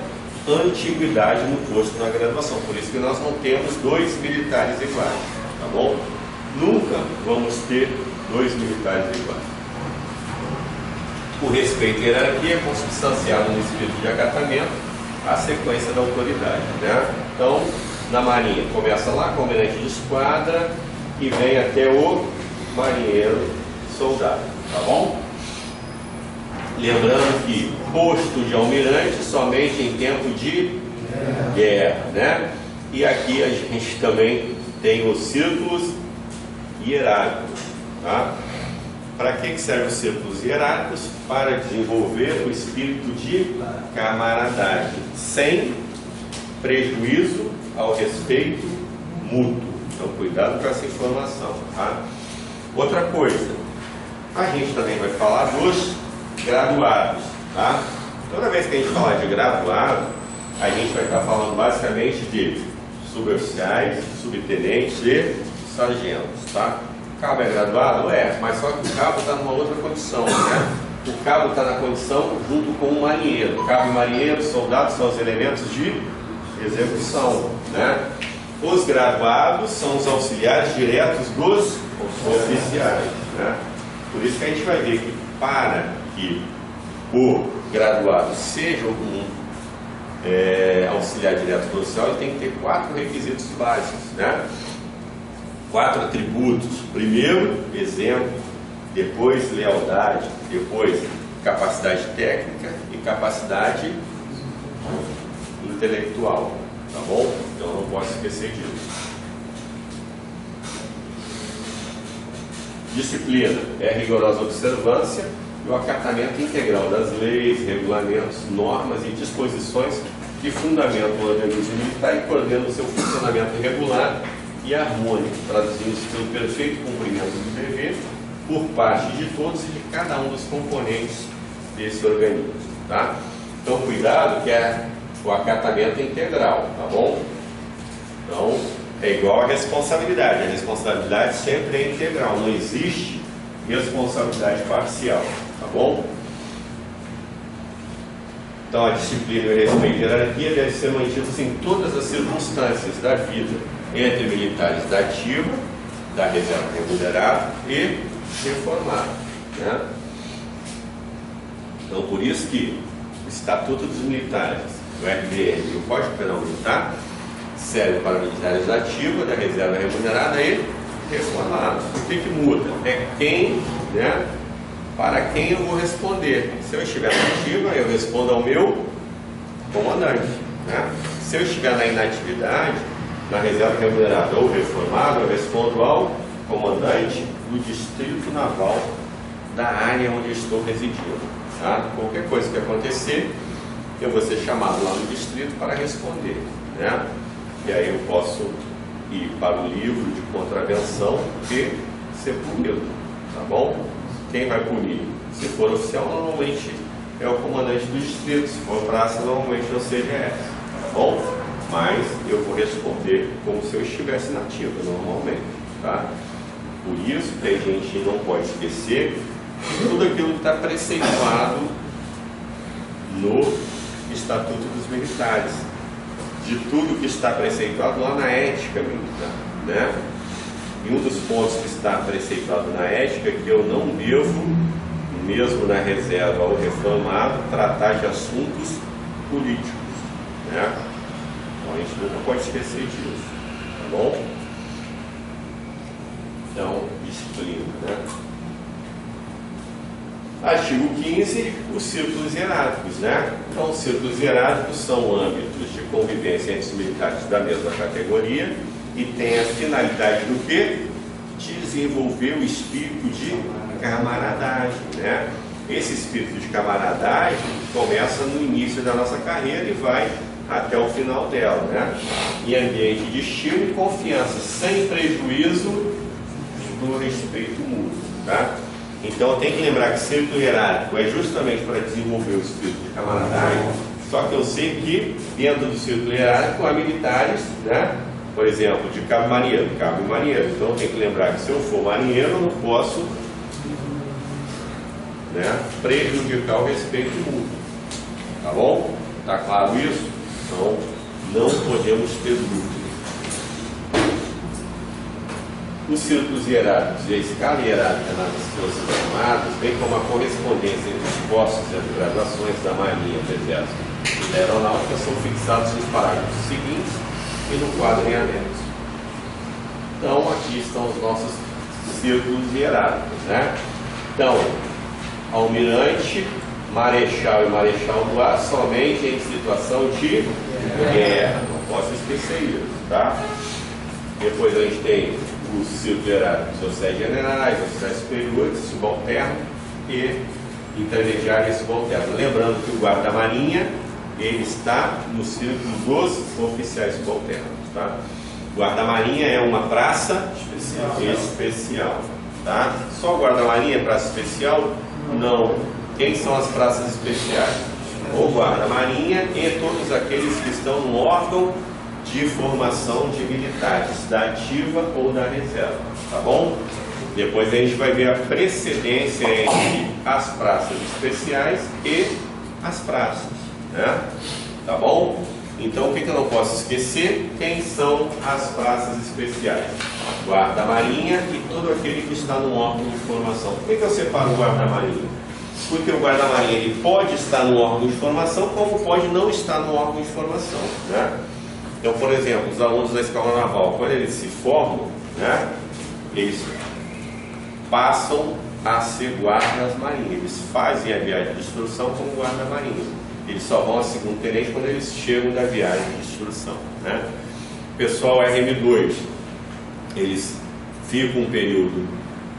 antiguidade no posto na graduação. Por isso que nós não temos 2 militares iguais, tá bom? Nunca vamos ter 2 militares iguais. O respeito à hierarquia é consubstanciado no espírito de acatamento à sequência da autoridade, né? Então, na Marinha, começa lá com o almirante de esquadra e vem até o marinheiro soldado, tá bom? Lembrando que posto de almirante somente em tempo de guerra, né? E aqui a gente também tem os círculos hierárquicos, tá? Para que servem os círculos hierárquicos? Para desenvolver o espírito de camaradagem, sem prejuízo ao respeito mútuo. Então, cuidado com essa informação, tá? Outra coisa, a gente também vai falar dos graduados, tá? Toda vez que a gente falar de graduado, a gente vai estar falando basicamente de suboficiais, subtenentes e sargentos, tá? O cabo é graduado? É, mas só que o cabo está numa outra condição, né? o cabo está na condição junto com o marinheiro. Cabo e marinheiro, soldado são os elementos de execução, né? Os graduados são os auxiliares diretos dos oficiais, né? Por isso que a gente vai ver que para que o graduado seja um auxiliar direto do oficial, ele tem que ter 4 requisitos básicos, né? 4 atributos. Primeiro, exemplo, depois lealdade, depois capacidade técnica e capacidade intelectual, tá bom? Então não posso esquecer disso. Disciplina é rigorosa observância e o acatamento integral das leis, regulamentos, normas e disposições que fundamentam o organismo militar e coordenam o seu funcionamento regular e harmônico, traduzindo-se pelo perfeito cumprimento do dever por parte de todos e de cada um dos componentes desse organismo, tá? Então, cuidado que é o acatamento integral, tá bom? Então, é igual a responsabilidade. A responsabilidade sempre é integral, não existe responsabilidade parcial, tá bom? Então, a disciplina e o respeito à hierarquia devem ser mantidos em todas as circunstâncias da vida, entre militares da ativa, da reserva remunerada e reformada, né? Então, por isso que o Estatuto dos Militares, o RDM e o Código Penal Militar servem para militares da ativa, da reserva remunerada e reformada. O que muda? É quem, né, para quem eu vou responder. Se eu estiver na ativa, eu respondo ao meu comandante, né? Se eu estiver na inatividade, na reserva remunerada ou reformado, eu respondo ao comandante do distrito naval da área onde eu estou residindo, tá? Qualquer coisa que acontecer, eu vou ser chamado lá no distrito para responder, né? E aí eu posso ir para o livro de contravenção e ser punido, tá bom? Quem vai punir? Se for oficial, normalmente é o comandante do distrito. Se for praça, normalmente é o CGS, tá bom? Mas eu vou responder como se eu estivesse na ativa, normalmente, tá? Por isso, a gente não pode esquecer tudo aquilo que está preceituado no Estatuto dos Militares, de tudo que está preceituado lá na ética militar, né? E um dos pontos que está preceituado na ética é que eu não devo, mesmo na reserva ou reformado, tratar de assuntos políticos, né? Então a gente nunca pode esquecer disso, tá bom? Então, disciplina, né? Artigo 15, os círculos hierárquicos, né? Então, os círculos hierárquicos são âmbitos de convivência entre os militares da mesma categoria e tem a finalidade do quê? Desenvolver o espírito de camaradagem, né? Esse espírito de camaradagem começa no início da nossa carreira e vai até o final dela, né? Em ambiente de estímulo e confiança, sem prejuízo do respeito mútuo, tá? Então tem que lembrar que círculo hierárquico é justamente para desenvolver o espírito de camaradagem, só que eu sei que dentro do círculo hierárquico há militares, né? Por exemplo, de cabo marinheiro, cabo e marinheiro. Então tem que lembrar que se eu for marinheiro, eu não posso, né, prejudicar o respeito mútuo, tá bom? Tá claro isso? Então não podemos ter dúvida. Os círculos hierárquicos e a escala hierárquica nas Forças Armadas, bem como a correspondência entre os postos e as graduações da Marinha, do Exército e da Aeronáutica, são fixados nos parágrafos seguintes e no quadro em anexo. Então, aqui estão os nossos círculos hierárquicos, né? Então, almirante, marechal e marechal do ar somente em situação de guerra. Não posso esquecer isso, tá? Depois a gente tem os círculos hierárquicos, oficiais generais, oficiais superiores, subalterno e intermediário e subalterno. Lembrando que o guarda-marinha, ele está no círculo dos oficiais subalternos, tá? Guarda-marinha é uma praça especial, tá? Só guarda-marinha é praça especial? Não. Quem são as praças especiais? O guarda-marinha e todos aqueles que estão no órgão de formação de militares, da ativa ou da reserva, tá bom? Depois a gente vai ver a precedência entre as praças especiais e as praças, né? Tá bom? Então o que eu não posso esquecer? Quem são as praças especiais? Guarda-marinha e todo aquele que está no órgão de formação. Por que eu separo o guarda-marinha? Porque o guarda-marinha ele pode estar no órgão de formação, como pode não estar no órgão de formação, né? Então, por exemplo, os alunos da Escola Naval, quando eles se formam, né, eles passam a ser guardas marinhas. Eles fazem a viagem de instrução como guarda-marinha. Eles só vão a segundo tenente quando eles chegam da viagem de instrução, né? Pessoal RM2, eles ficam um período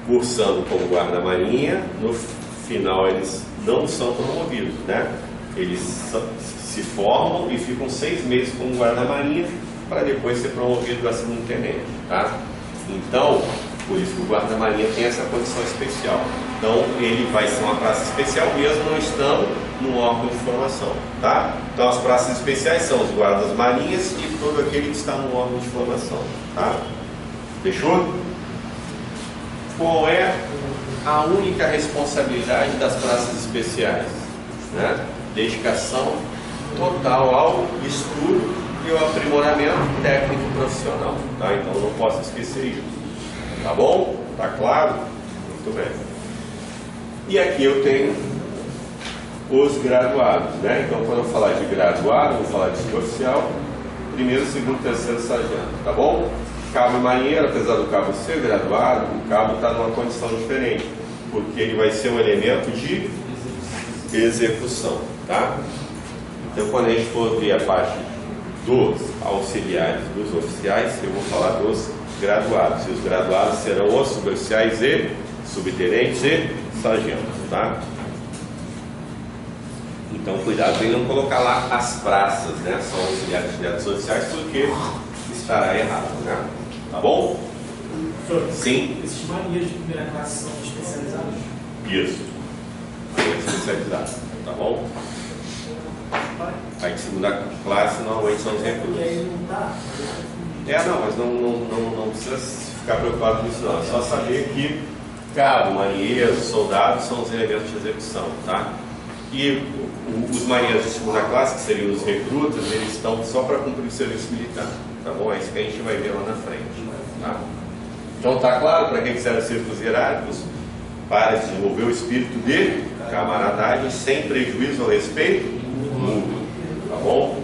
cursando como guarda-marinha, no final eles não são promovidos, né? Eles se formam e ficam 6 meses como guarda-marinha para depois ser promovido a segundo tenente, tá? Então, por isso que o guarda-marinha tem essa condição especial. Então, ele vai ser uma praça especial mesmo não estando no órgão de formação, tá? Então, as praças especiais são os guardas-marinhas e todo aquele que está no órgão de formação, tá? Fechou? Qual é a única responsabilidade das praças especiais, né? Dedicação total ao estudo e ao aprimoramento técnico profissional, tá? Então não posso esquecer isso, tá bom? Tá claro? Muito bem. E aqui eu tenho os graduados, né? Então quando eu falar de graduado, eu vou falar de suboficial, primeiro, segundo, terceiro sargento, tá bom? Cabo e marinheiro, apesar do cabo ser graduado, o cabo está numa condição diferente, porque ele vai ser um elemento de execução, tá? Então, quando a gente for ver a parte dos auxiliares, dos oficiais, eu vou falar dos graduados. E os graduados serão os suboficiais e subtenentes e sargentos, tá? Então, cuidado em não colocar lá as praças, né? São auxiliares diretos oficiais, porque estará errado, né? Tá bom? Professor, sim. Esses marinheiros de primeira classe são especializados? Isso. Marinheiro especializado, tá bom? Aí de segunda classe normalmente são os recrutas. E aí não tá? Não, mas não precisa ficar preocupado com isso não. É só saber que cabo, marinheiro, soldado são os elementos de execução, tá? E os marinheiros de segunda classe, que seriam os recrutas, eles estão só para cumprir o serviço militar, tá bom? É isso que a gente vai ver lá na frente, tá? Então tá claro para quem servem círculos hierárquicos? Para desenvolver o espírito de camaradagem sem prejuízo ao respeito mútuo, tá bom?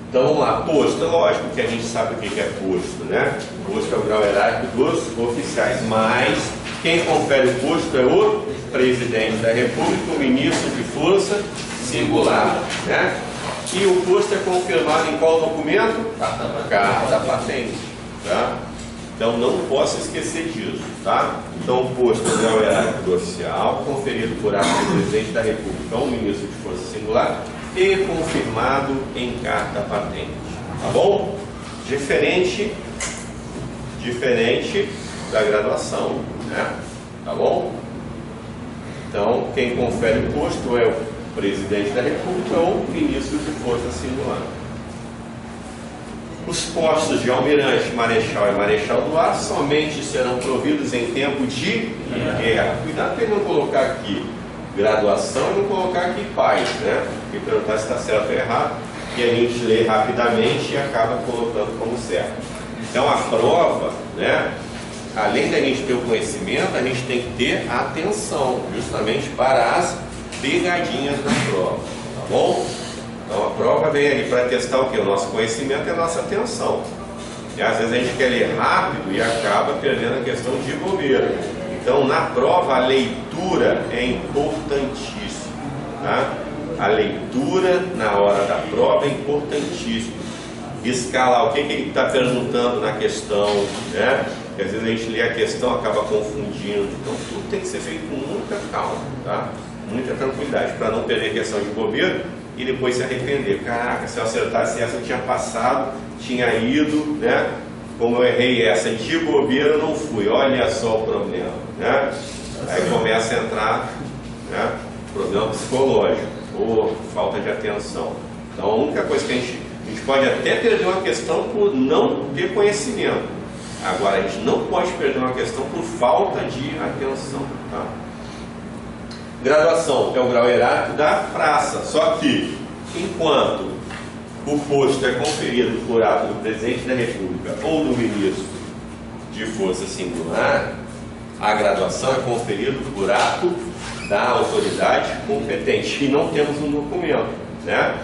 Então vamos lá, posto, é lógico que a gente sabe o que é posto, né? Posto é o grau hierárquico dos oficiais, mas quem confere o posto é o presidente da República, o ministro de força singular, né? E o posto é confirmado em qual documento? Carta patente, tá? Então não posso esquecer disso, tá? Então o posto é o grau hierárquico do oficial, conferido por ato do presidente da República ou ministro de força singular e confirmado em carta patente, tá bom? Diferente da graduação, né? Tá bom? Então quem confere o posto é o presidente da República ou ministro de força singular. Os postos de almirante, marechal e marechal do ar somente serão providos em tempo de guerra. Cuidado para ele não colocar aqui graduação e não colocar aqui paz, né? E perguntar se está certo ou errado, e a gente lê rapidamente e acaba colocando como certo. Então a prova, né? Além da gente ter o conhecimento, a gente tem que ter a atenção, justamente para as pegadinhas da prova, tá bom? Então a prova vem ali para testar o que? O nosso conhecimento e a nossa atenção. E às vezes a gente quer ler rápido e acaba perdendo a questão de bobeira. Então na prova a leitura é importantíssima, tá? A leitura na hora da prova é importantíssima. Escalar o que ele está perguntando na questão, né? Porque às vezes a gente lê a questão e acaba confundindo. Então tudo tem que ser feito com muita calma, tá? Muita tranquilidade, para não perder questão de bobeira e depois se arrepender. Caraca, se eu acertasse essa eu tinha passado, tinha ido, né? Como eu errei essa de bobeira, eu não fui. Olha só o problema, né? Aí começa a entrar, né, problema psicológico ou falta de atenção. Então a única coisa que a gente pode até perder uma questão por não ter conhecimento, Agora, a gente não pode perder uma questão por falta de atenção. Tá? Graduação é o grau hierárquico da praça, só que, enquanto o posto é conferido por ato do presidente da República ou do ministro de força singular, a graduação é conferida por ato da autoridade competente, e não temos um documento, né?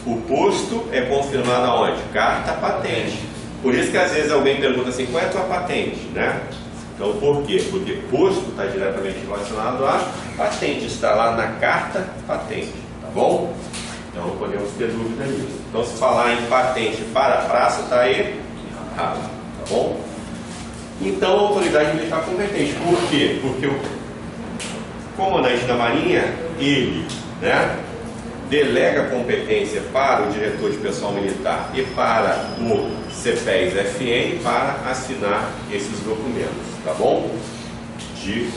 O posto é confirmado aonde? Carta patente. Por isso que às vezes alguém pergunta assim, qual é a tua patente, né? Então por quê? Porque posto está diretamente relacionado à patente, está lá na carta patente, tá bom? Então não podemos ter dúvida nisso. Então se falar em patente para a praça, está aí errado, tá bom? Então a autoridade militar competente. Por quê? Porque o comandante da Marinha, ele, né, delega competência para o diretor de pessoal militar e para o CPES-FN para assinar esses documentos, tá bom? De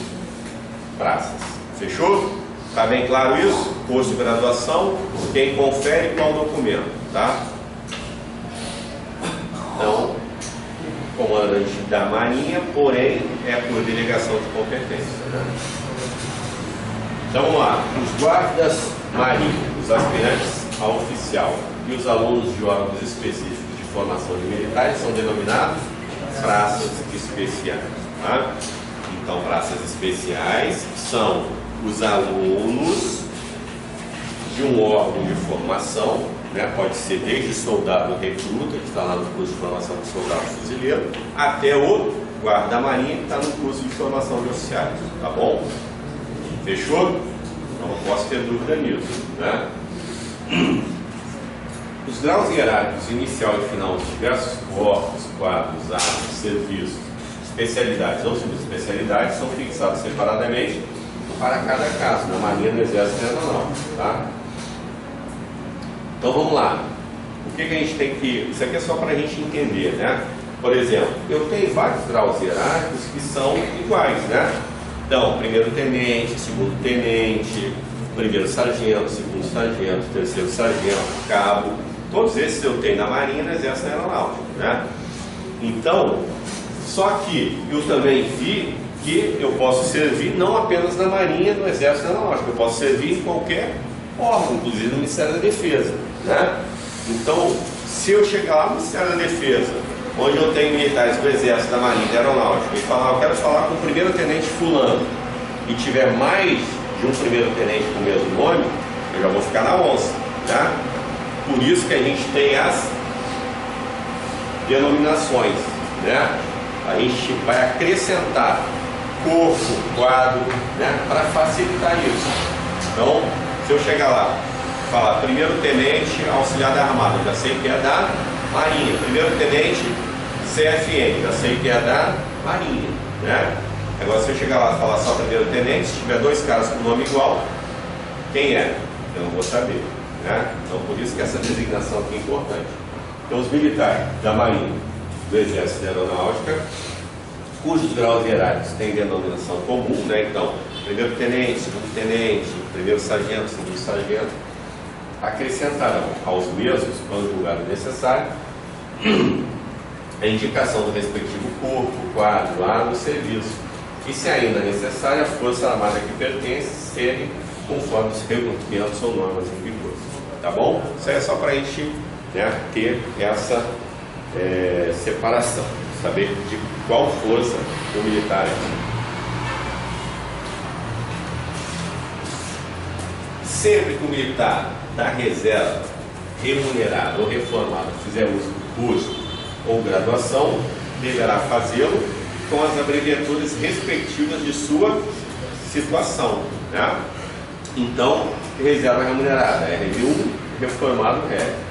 praças. Fechou? Tá bem claro isso? Posto de graduação, quem confere qual documento, tá? Então, comandante da Marinha, porém, é por delegação de competência, né? Então, vamos lá. Os guardas marinhos, os aspirantes a oficial e os alunos de órgãos específicos de formação de militares são denominados praças especiais, tá? Então, praças especiais são os alunos de um órgão de formação, né? Pode ser desde soldado recruta, que está lá no curso de formação de soldado fuzileiro, até o guarda-marinha, que está no curso de formação de oficiais, tá bom? Fechou? Não posso ter dúvida nisso, né? Os graus hierárquicos inicial e final dos diversos corpos, quadros, armas, serviços, especialidades ou subespecialidades são fixados separadamente para cada caso, na Marinha, no Exército e na Aeronáutica, tá? Então vamos lá. O que a gente tem que... Isso aqui é só para a gente entender, né? Por exemplo, eu tenho vários graus hierárquicos que são iguais, né? Então, primeiro tenente, segundo tenente, primeiro sargento, segundo sargento, terceiro sargento, cabo, todos esses eu tenho na Marinha, no Exército e na Aeronáutica, né? Então, só que eu também vi que eu posso servir não apenas na Marinha, no Exército e na Aeronáutica, eu posso servir em qualquer órgão, inclusive no Ministério da Defesa, né? Então, se eu chegar lá no Ministério da Defesa, onde eu tenho militares do Exército, da Marinha, da Aeronáutica, e falar, eu quero falar com o primeiro tenente fulano, e tiver mais de um primeiro tenente com o mesmo nome, eu já vou ficar na onça, tá? Por isso que a gente tem as denominações, né? A gente vai acrescentar corpo, quadro, né? Para facilitar isso. Então, se eu chegar lá, falar primeiro tenente auxiliar da Armada, já sei que é da Marinha. Primeiro tenente CFN, já sei que é da Marinha, né? Agora, se eu chegar lá e falar só primeiro tenente, se tiver dois caras com nome igual, quem é? Eu não vou saber, né? Então, por isso que essa designação aqui é importante. Então, os militares da Marinha, do Exército e da Aeronáutica, cujos graus hierárquicos têm denominação comum, né? Então, primeiro tenente, segundo tenente, primeiro sargento, segundo sargento, acrescentarão aos mesmos, quando julgado necessário, a indicação do respectivo corpo, quadro, arma e serviço, e se ainda necessária, a força armada que pertence serem conforme os regulamentos ou normas em vigor. Tá bom? Isso aí é só para a gente, né, ter essa separação, saber de qual força o militar é. Sempre que o militar da reserva, remunerado ou reformado, fizer uso do curso ou graduação, deverá fazê-lo com as abreviaturas respectivas de sua situação, né? Então, reserva remunerada, R1, reformado,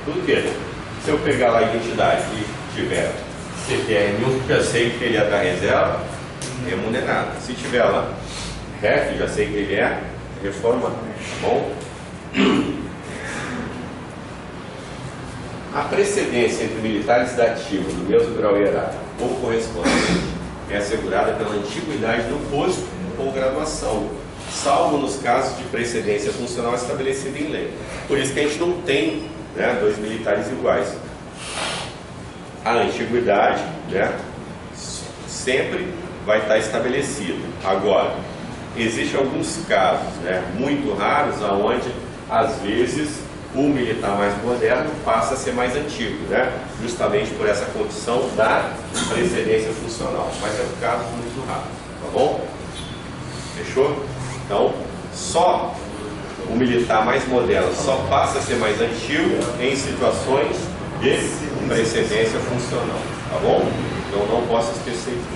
tudo que se eu pegar lá a identidade e tiver CPR1, já sei que ele é da reserva, remunerado. Se tiver lá REF, já sei que ele é reformado, tá bom? A precedência entre militares da ativa do mesmo grau hierárquico ou correspondente é assegurada pela antiguidade do posto ou graduação, salvo nos casos de precedência funcional estabelecida em lei. Por isso que a gente não tem, né, dois militares iguais. A antiguidade, né, sempre vai estar estabelecido. Agora, existem alguns casos, né, muito raros, onde às vezes o militar mais moderno passa a ser mais antigo, né, justamente por essa condição da precedência funcional. Mas é um caso muito raro, tá bom? Fechou? Então, só o militar mais moderno só passa a ser mais antigo em situações de precedência funcional, tá bom? Então não posso esquecer disso.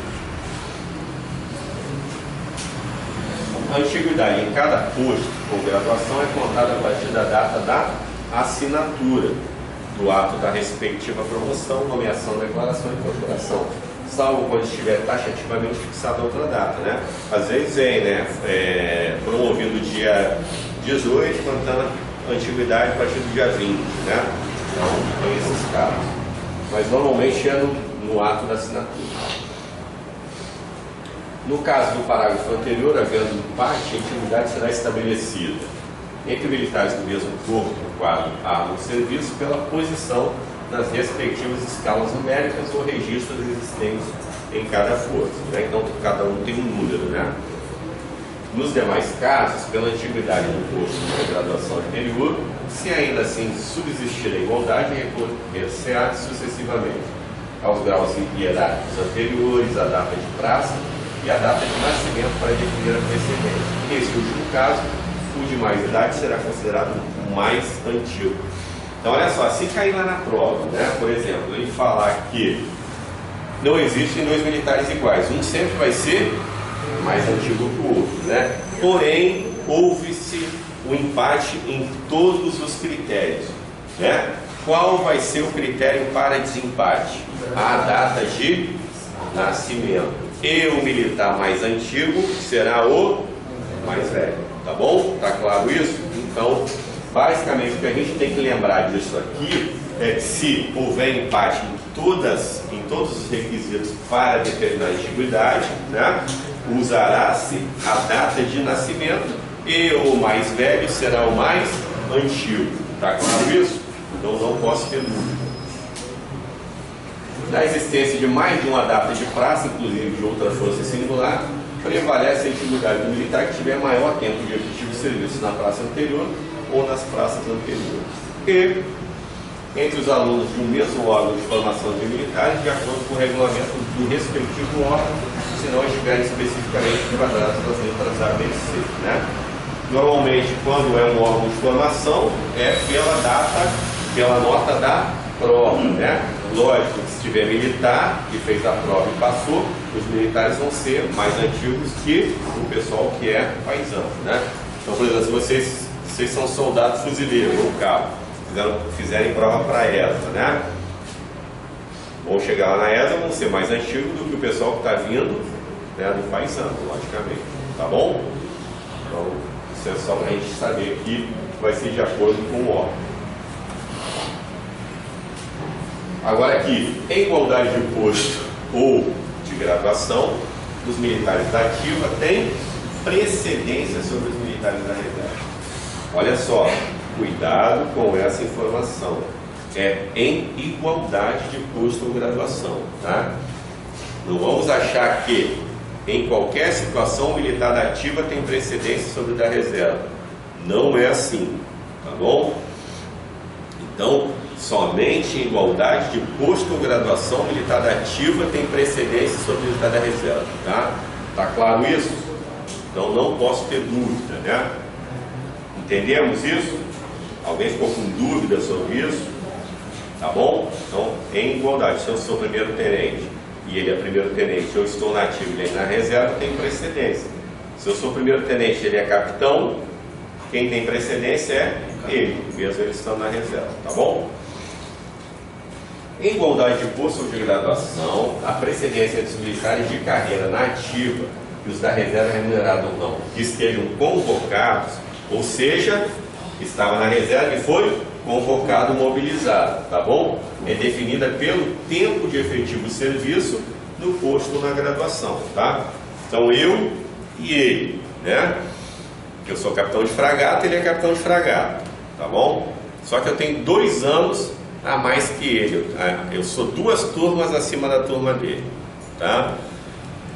A antiguidade em cada posto ou graduação é contada a partir da data da assinatura do ato da respectiva promoção, nomeação, declaração e incorporação, salvo quando estiver taxativamente fixada outra data, né? Às vezes promovido dia 18, contando a antiguidade a partir do dia 20, né? Então, tem esses casos. Mas normalmente é no ato da assinatura. No caso do parágrafo anterior, havendo empate, a antiguidade será estabelecida entre militares do mesmo corpo, no quadro arma ou serviço, pela posição nas respectivas escalas numéricas ou registros existentes em cada força, né? Então, cada um tem um número, né? Nos demais casos, pela antiguidade do posto da graduação anterior, se ainda assim subsistir a igualdade, recorrer-se-á sucessivamente aos graus hierárquicos anteriores, a data de praça e a data de nascimento para definir a precedência. Nesse último caso, o de mais idade será considerado o mais antigo. Então, olha só, se cair lá na prova, né, por exemplo, ele falar que não existem dois militares iguais, um sempre vai ser mais antigo que o outro, né? Porém, houve-se o empate em todos os critérios, né? Qual vai ser o critério para desempate? A data de nascimento. E o militar mais antigo será o mais velho, tá bom? Tá claro isso? Então, basicamente, o que a gente tem que lembrar disso aqui é que se houver empate em todos os requisitos para determinar a antiguidade, né, usará-se a data de nascimento e o mais velho será o mais antigo. Tá claro isso? Então não posso ter dúvida. Na existência de mais de uma data de praça, inclusive de outra força singular, prevalece a antiguidade do militar que tiver maior tempo de efetivo serviço na praça anterior ou nas praças anteriores. E entre os alunos de um mesmo órgão de formação de militares, de acordo com o regulamento do respectivo órgão, se não estiverem especificamente enquadrados nas letras A, B e C, né? Normalmente, quando é um órgão de formação, é pela nota da prova, né? Lógico que se tiver militar que fez a prova e passou, os militares vão ser mais antigos que o pessoal que é paisano, né? Então, por exemplo, se vocês são soldados fuzileiros ou cabo, fizerem prova para a ESA, né? Vão chegar lá na ESA, vão ser mais antigos do que o pessoal que está vindo, né, do paisano, logicamente, tá bom? Então, isso é só para a gente saber que vai ser de acordo com o órgão. Agora aqui, em igualdade de posto ou de graduação, os militares da ativa têm precedência sobre os militares da reserva. Olha só, cuidado com essa informação. É em igualdade de posto ou graduação, tá? Não vamos achar que em qualquer situação o militar da ativa tem precedência sobre o da reserva. Não é assim, tá bom? Então, somente em igualdade de posto ou graduação, o militar da ativa tem precedência sobre o militar da reserva, tá? Tá claro isso? Então não posso ter dúvida, né? Entendemos isso? Alguém ficou com dúvida sobre isso? Tá bom? Então, em igualdade, se eu sou primeiro tenente e ele é primeiro tenente, eu estou na ativa e ele na reserva, tem precedência. Se eu sou primeiro tenente e ele é capitão, quem tem precedência é ele, mesmo ele estando na reserva, tá bom? Em igualdade de posto ou de graduação, a precedência dos militares de carreira na ativa e os da reserva remunerado ou não, que estejam convocados, ou seja, estava na reserva e foi convocado, mobilizado, tá bom? É definida pelo tempo de efetivo serviço no posto ou na graduação, tá? Então eu e ele, né? Eu sou capitão de fragata, ele é capitão de fragata, tá bom? Só que eu tenho 2 anos a mais que ele, eu sou 2 turmas acima da turma dele, tá?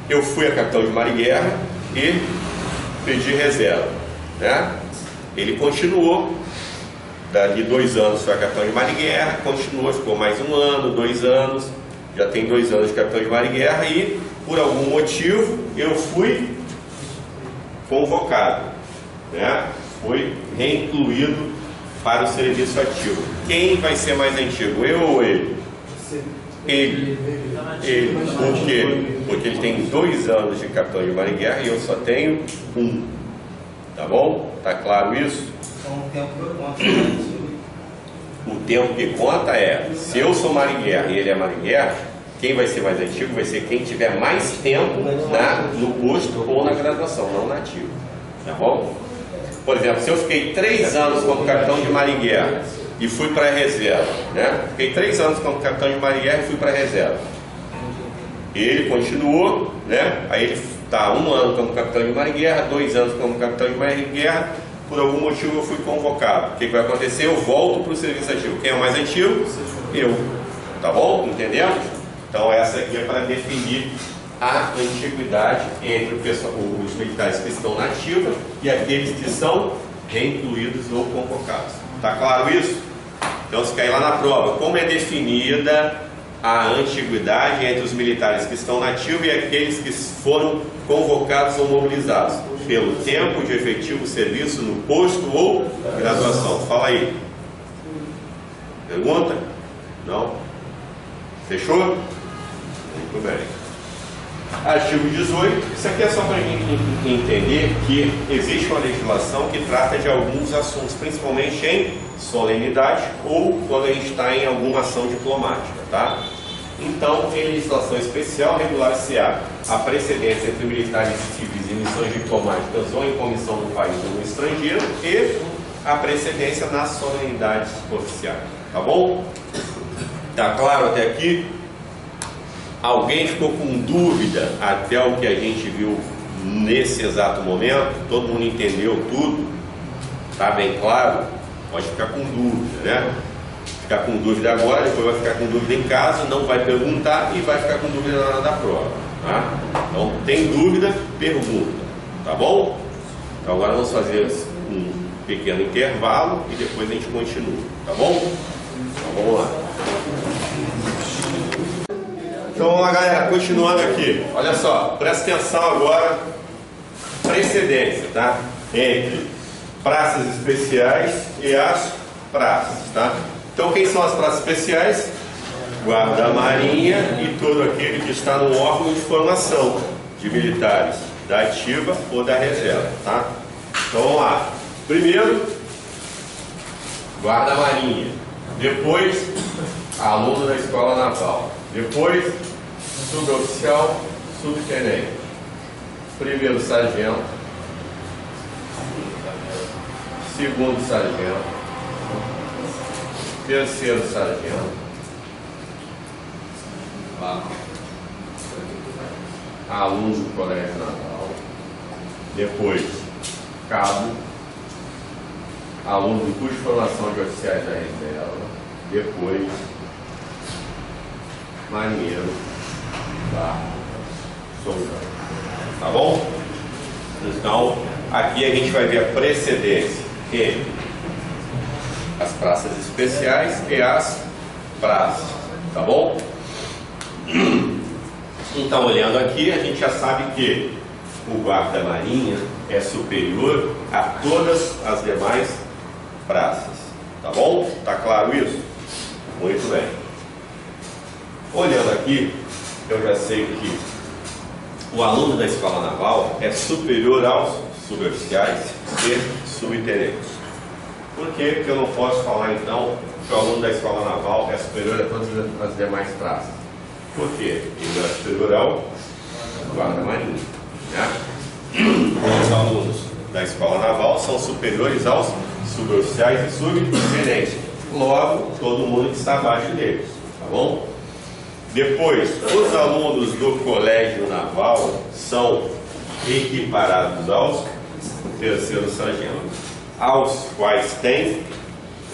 eu fui a capitão de mar e guerra e pedi reserva, né? Ele continuou, dali 2 anos foi a capitão de mar e guerra, continuou, ficou mais 1 ano, 2 anos, já tem 2 anos de capitão de mar e guerra e, por algum motivo, eu fui convocado, né? Fui reincluído para o serviço ativo. Quem vai ser mais antigo, eu ou ele? Ele. Por quê? Porque ele tem 2 anos de capitão de mar e guerra e eu só tenho 1. Tá bom? Tá claro isso? Então o tempo que conta. O tempo que conta é, se eu sou mar e guerra e ele é mar e guerra, quem vai ser mais antigo vai ser quem tiver mais tempo no posto ou na graduação, não na ativa. Tá bom? Por exemplo, se eu fiquei 3 anos como capitão de mar e guerra e fui para a reserva, né? Fiquei 3 anos como capitão de mar e guerra e fui para a reserva. Ele continuou, né? Aí ele está 1 ano como capitão de mar e guerra, 2 anos como capitão de mar e guerra. Por algum motivo eu fui convocado. O que vai acontecer? Eu volto para o serviço ativo. Quem é o mais antigo? Eu. Tá bom? Entendemos? Então essa aqui é para definir a antiguidade entre os militares que estão na ativa e aqueles que são reincluídos ou convocados. Tá claro isso? Então se cair lá na prova, como é definida a antiguidade entre os militares que estão na ativa e aqueles que foram convocados ou mobilizados? Pelo tempo de efetivo serviço no posto ou graduação. Fala aí. Pergunta? Não? Fechou? Muito bem. Artigo 18. Isso aqui é só para a gente entender que existe uma legislação que trata de alguns assuntos, principalmente em solenidade ou quando a gente está em alguma ação diplomática, tá? Então, em legislação especial, regular-se-á a precedência entre militares e civis em missões diplomáticas ou em comissão no país ou no estrangeiro e a precedência nas solenidades oficiais. Tá bom? Tá claro até aqui? Alguém ficou com dúvida até o que a gente viu nesse exato momento? Todo mundo entendeu tudo? Tá bem claro? Pode ficar com dúvida, né? Ficar com dúvida agora, depois vai ficar com dúvida em casa, não vai perguntar e vai ficar com dúvida na hora da prova, tá? Então, tem dúvida, pergunta, tá bom? Então agora vamos fazer um pequeno intervalo e depois a gente continua, tá bom? Então vamos lá. Então vamos lá, galera, continuando aqui. Olha só, presta atenção agora, precedência, tá? Entre praças especiais e as praças, tá? Então, quem são as praças especiais? Guarda-marinha e todo aquele que está no órgão de formação de militares da ativa ou da reserva, tá? Então, vamos lá. Primeiro, guarda-marinha. Depois, aluno da escola naval. Depois, suboficial, subtenente. Primeiro, sargento. Segundo, sargento. Terceiro, sargento. Aluno do colégio naval. Depois, cabo. Aluno do curso de formação de oficiais da reserva. Depois, marinheiro. Soldado. Tá bom? Então, aqui a gente vai ver a precedência entre as praças especiais e as praças, tá bom? Então, olhando aqui, a gente já sabe que o guarda-marinha é superior a todas as demais praças, tá bom? Tá claro isso? Muito bem. Olhando aqui, eu já sei que o aluno da escola naval é superior aos suboficiais e subtenentes. Por que que eu não posso falar então que o aluno da escola naval é superior a todas as demais praças? Porque ele é superior ao guarda-marinha, né? Os alunos da escola naval são superiores aos suboficiais e subtenentes. Logo, todo mundo que está abaixo deles, tá bom? Depois, os alunos do colégio naval são equiparados aos terceiros sargentos, aos quais tem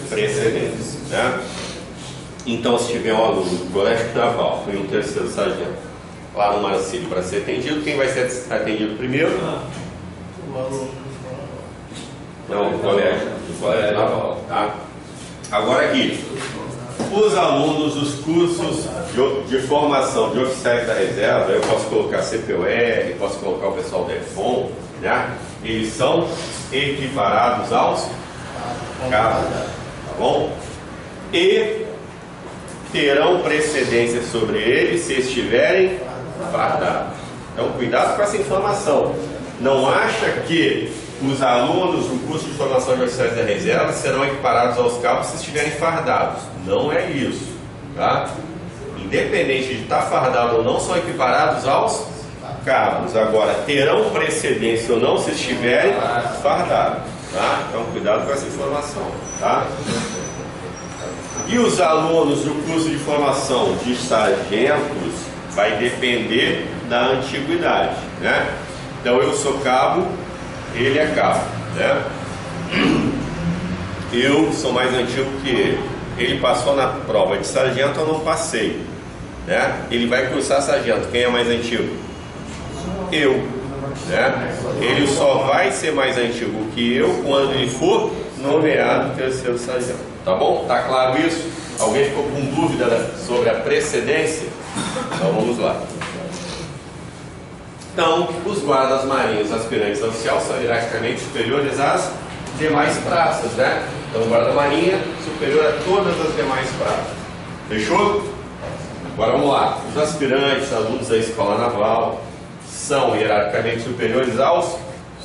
precedência, né? Então, se tiver um aluno do colégio naval e um terceiro sargento lá no Marcílio para ser atendido. Quem vai ser atendido primeiro? Não, o colégio naval, tá? Agora aqui, os alunos dos cursos de formação de oficiais da reserva, eu posso colocar CPUR, posso colocar o pessoal da EFON, né? Eles são equiparados aos cabos, tá bom? E terão precedência sobre eles se estiverem fardados. Então, cuidado com essa informação. Não acha que os alunos do curso de formação de oficiais da reserva serão equiparados aos cabos se estiverem fardados. Não é isso, tá? Independente de estar fardado ou não, são equiparados aos cabos. Agora, terão precedência ou não se estiverem fardados, tá? Então, cuidado com essa informação, tá? E os alunos do curso de formação de sargentos vai depender da antiguidade, né? Então, eu sou cabo, ele é cabo, né? Eu sou mais antigo que ele. Ele passou na prova de sargento, eu não passei, né? Ele vai cursar sargento. Quem é mais antigo? Eu, né? Ele só vai ser mais antigo que eu quando ele for nomeado terceiro sargento. Tá bom? Tá claro isso? Alguém ficou com dúvida sobre a precedência? Então vamos lá. Então, os guardas marinhos aspirantes a oficial são hierarquicamente superiores às demais praças, né? Então, guarda-marinha superior a todas as demais praças. Fechou? Agora vamos lá. Os aspirantes, alunos da escola naval, são hierarquicamente superiores aos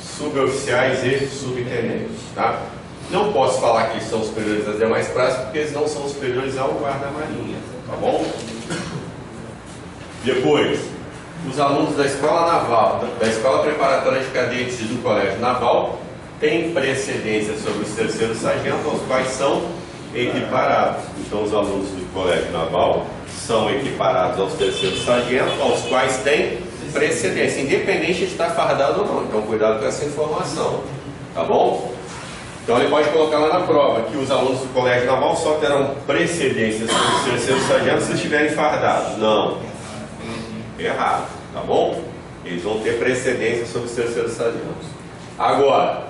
suboficiais e subtenentes, tá? Não posso falar que eles são superiores às demais praças, porque eles não são superiores ao guarda-marinha, tá bom? Depois, os alunos da escola naval, da escola preparatória de cadetes e do colégio naval, têm precedência sobre os terceiros sargentos, aos quais são equiparados. Então, os alunos do colégio naval são equiparados aos terceiros sargentos, aos quais têm precedência, independente de estar fardado ou não. Então, cuidado com essa informação, tá bom? Então, ele pode colocar lá na prova que os alunos do colégio naval só terão precedência sobre os terceiros sargentos se estiverem fardados. Não. Errado, tá bom? Eles vão ter precedência sobre os terceiros sargentos. Agora,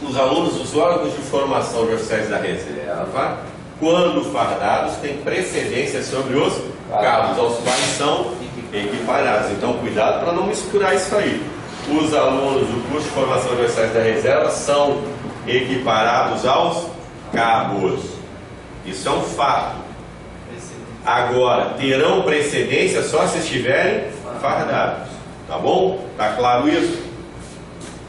os alunos dos órgãos de formação de oficiais da reserva, quando fardados, têm precedência sobre os cabos, aos quais são equiparados. Então, cuidado para não misturar isso aí. Os alunos do curso de formação de oficiais da reserva são equiparados aos cabos. Isso é um fato. Agora, terão precedência só se estiverem fardados. Tá bom? Tá claro isso?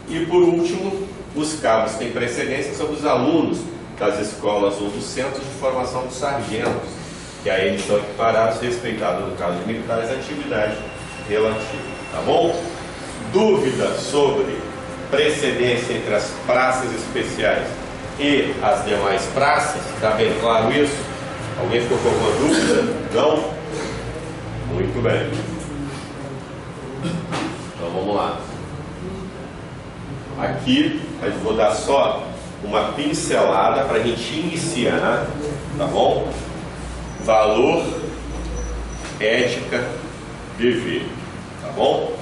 E por último, os cabos têm precedência sobre os alunos das escolas ou dos centros de formação de sargentos, que aí eles são equiparados, respeitado no caso de militares, a atividade relativa. Tá bom? Dúvida sobre precedência entre as praças especiais e as demais praças? Tá bem claro isso? Alguém ficou com alguma dúvida? Não? Muito bem. Então vamos lá. Aqui eu vou dar só uma pincelada para a gente iniciar, tá bom? Valor, ética, dever, tá bom?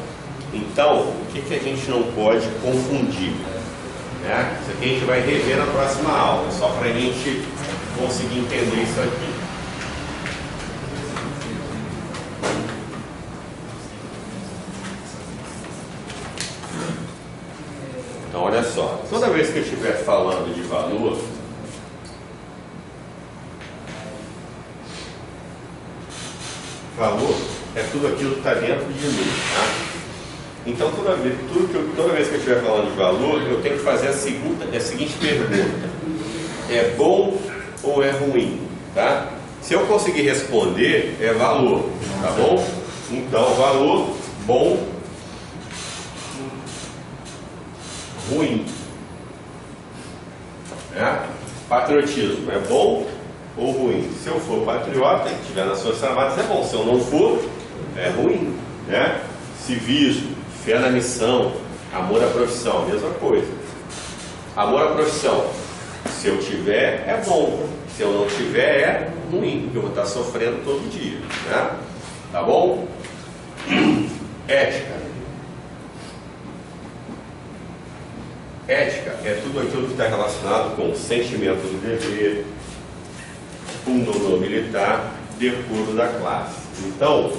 Então, o que a gente não pode confundir, né? Isso aqui a gente vai rever na próxima aula, só para a gente conseguir entender isso aqui. Então, olha só, toda vez que eu estiver falando de valor, valor é tudo aquilo que está dentro de mim, tá? Então, toda vez que eu estiver falando de valor, eu tenho que fazer a seguinte pergunta: é bom ou é ruim? Tá? Se eu conseguir responder, é valor, tá bom? Então, valor, bom, ruim. Né? Patriotismo, é bom ou ruim? Se eu for patriota e estiver nas Forças Armadas, é bom. Se eu não for, é ruim. Né? Civismo, fé na missão, amor à profissão, mesma coisa. Amor à profissão, se eu tiver, é bom. Se eu não tiver, é ruim, porque eu vou estar sofrendo todo dia. Né? Tá bom? Ética. Ética é tudo aquilo que está relacionado com o sentimento do dever, pundonor militar, decoro da classe. Então,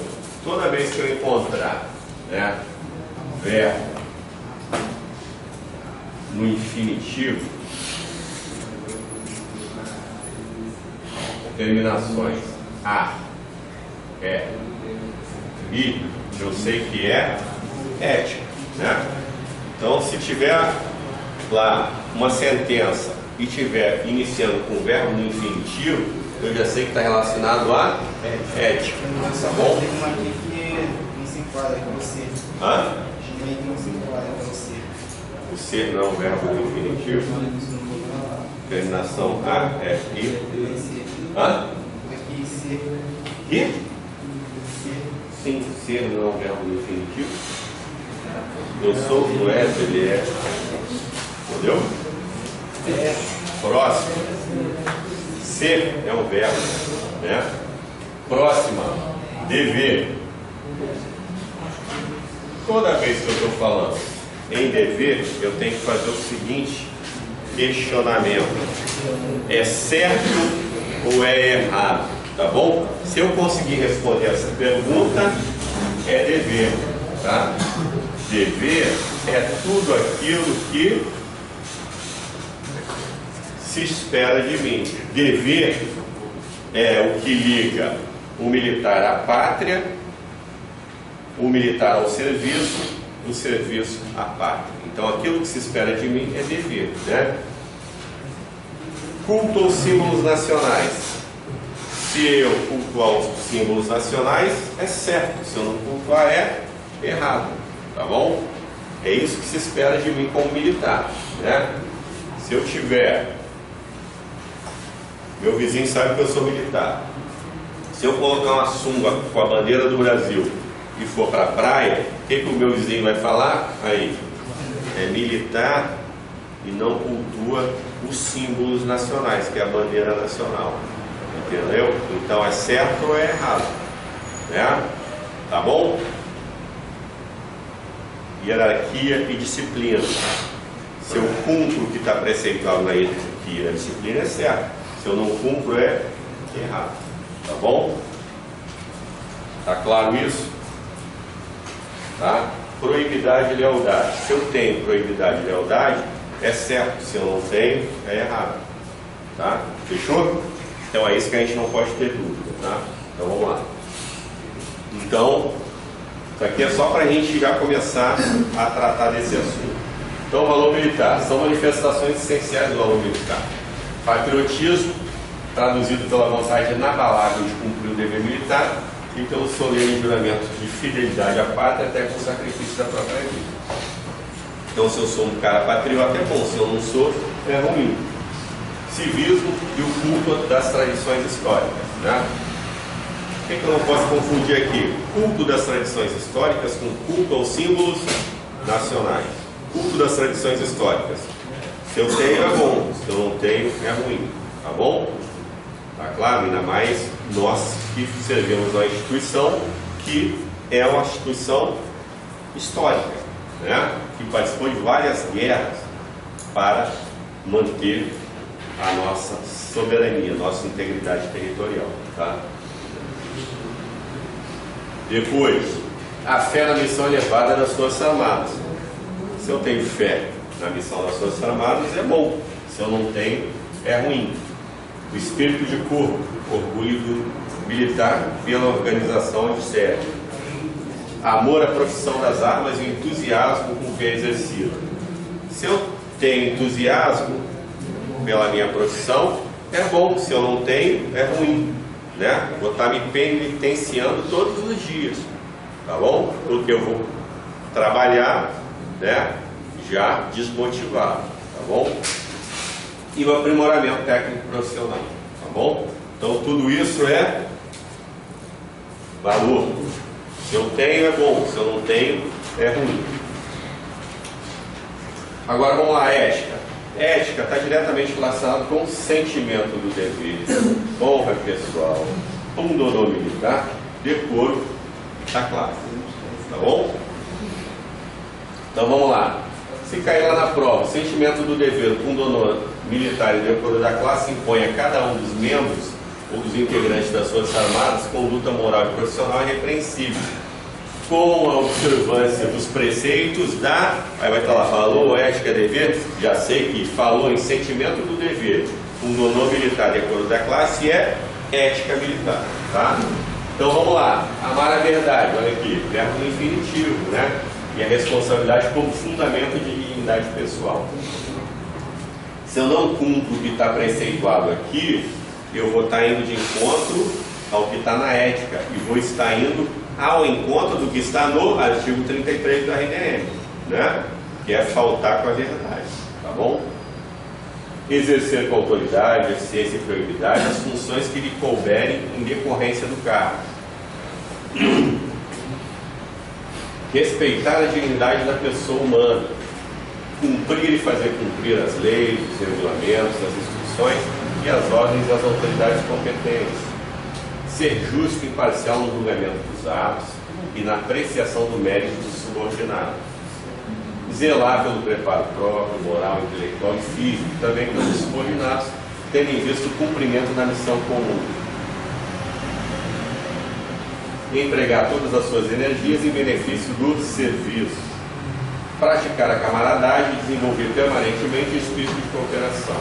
toda vez que eu encontrar, né, verbo no infinitivo, terminações a, é, e, eu sei que é ética, né? Então, se tiver lá uma sentença e tiver iniciando com o verbo no infinitivo, eu já sei que está relacionado a ética, tá bom? Tem uma aqui que não se enquadra com você. Hã? Tem que não se enquadra com você. O ser não é um verbo no infinitivo. Terminação a, é, e. Hã? Aqui, ser. E? Sim, ser não é um verbo no infinitivo. Eu sou, tu és, ele é. Entendeu? Próximo. Ser é um verbo, né? Próxima. Dever. Toda vez que eu estou falando em dever, eu tenho que fazer o seguinte questionamento: é certo ou é errado? Tá bom? Se eu conseguir responder essa pergunta, é dever, tá? Dever é tudo aquilo que se espera de mim. Dever é o que liga o militar à pátria, o militar ao serviço, o serviço à pátria. Então, aquilo que se espera de mim é dever, né? Culto aos símbolos nacionais. Se eu cultuar os símbolos nacionais, é certo. Se eu não cultuar, é errado. Tá bom? É isso que se espera de mim como militar, né? Se eu tiver... Meu vizinho sabe que eu sou militar. Se eu colocar uma sunga com a bandeira do Brasil e for para a praia, o que o meu vizinho vai falar? Aí, é militar e não cultua os símbolos nacionais, que é a bandeira nacional. Entendeu? Então é certo ou é errado, né? Tá bom? Hierarquia e disciplina. Se eu cumpro o que está preceituado na hierarquia e na disciplina, é certo. Se eu não cumpro, é errado. Tá bom? Tá claro isso? Tá? Proibidade e lealdade. Se eu tenho proibidade e lealdade, é certo. Se eu não tenho, é errado. Tá? Fechou? Então é isso que a gente não pode ter dúvida, tá? Então vamos lá. Então, isso aqui é só para a gente já começar a tratar desse assunto. Então, valor militar. São manifestações essenciais do valor militar. Patriotismo, traduzido pela vontade inabalável de cumprir o dever militar e pelo solene juramento de fidelidade à pátria até com o sacrifício da própria vida. Então, se eu sou um cara patriota, é bom. Se eu não sou, é ruim. Civismo e o culto das tradições históricas, né? O que eu não posso confundir aqui? Culto das tradições históricas com culto aos símbolos nacionais. Culto das tradições históricas. Se eu tenho, é bom. Se eu não tenho, é ruim. Tá bom? Tá claro? Ainda mais nós que servimos uma instituição que é uma instituição histórica, né? Que participou de várias guerras para manter a nossa soberania, nossa integridade territorial, tá? Depois, a fé na missão elevada das Forças Armadas. Se eu tenho fé na missão das Forças Armadas, é bom. Se eu não tenho, é ruim. O espírito de corpo, orgulho do militar pela organização onde serve. Amor à profissão das armas e entusiasmo com que é exercido. Se eu tenho entusiasmo pela minha profissão, é bom. Se eu não tenho, é ruim, né? Vou estar me penitenciando todos os dias, tá bom? Porque eu vou trabalhar, né, já desmotivado, tá bom? E o aprimoramento técnico profissional, tá bom? Então tudo isso é valor. Se eu tenho, é bom. Se eu não tenho, é ruim. Agora vamos lá, ética. Ética está diretamente relacionado com o sentimento do dever, honra pessoal, pundonor militar, decoro da classe. Tá bom? Então vamos lá. Se cair lá na prova, o sentimento do dever, o pundonor militar e decoro da classe impõe a cada um dos membros ou dos integrantes das Forças Armadas conduta moral e profissional irrepreensível, com a observância dos preceitos da... Aí vai estar lá, falou ética, dever, já sei que falou em sentimento do dever, pundonor militar e decoro da classe é ética militar, tá? Então vamos lá, amar a verdade, olha aqui, verbo no infinitivo, né? E a responsabilidade como fundamento de dignidade pessoal. Se eu não cumpro o que está preceituado aqui, eu vou estar indo de encontro ao que está na ética e vou estar indo ao encontro do que está no artigo 33 do RDM, né? Que é faltar com a verdade, tá bom? Exercer com autoridade, eficiência e prioridade as funções que lhe couberem em decorrência do cargo. Respeitar a dignidade da pessoa humana, cumprir e fazer cumprir as leis, os regulamentos, as instruções e as ordens das autoridades competentes, ser justo e imparcial no julgamento dos atos e na apreciação do mérito dos subordinados, zelar pelo preparo próprio, moral, intelectual e físico, e também pelos subordinados, tendo em vista o cumprimento da missão comum. Empregar todas as suas energias em benefício do serviço, praticar a camaradagem e desenvolver permanentemente o espírito de cooperação,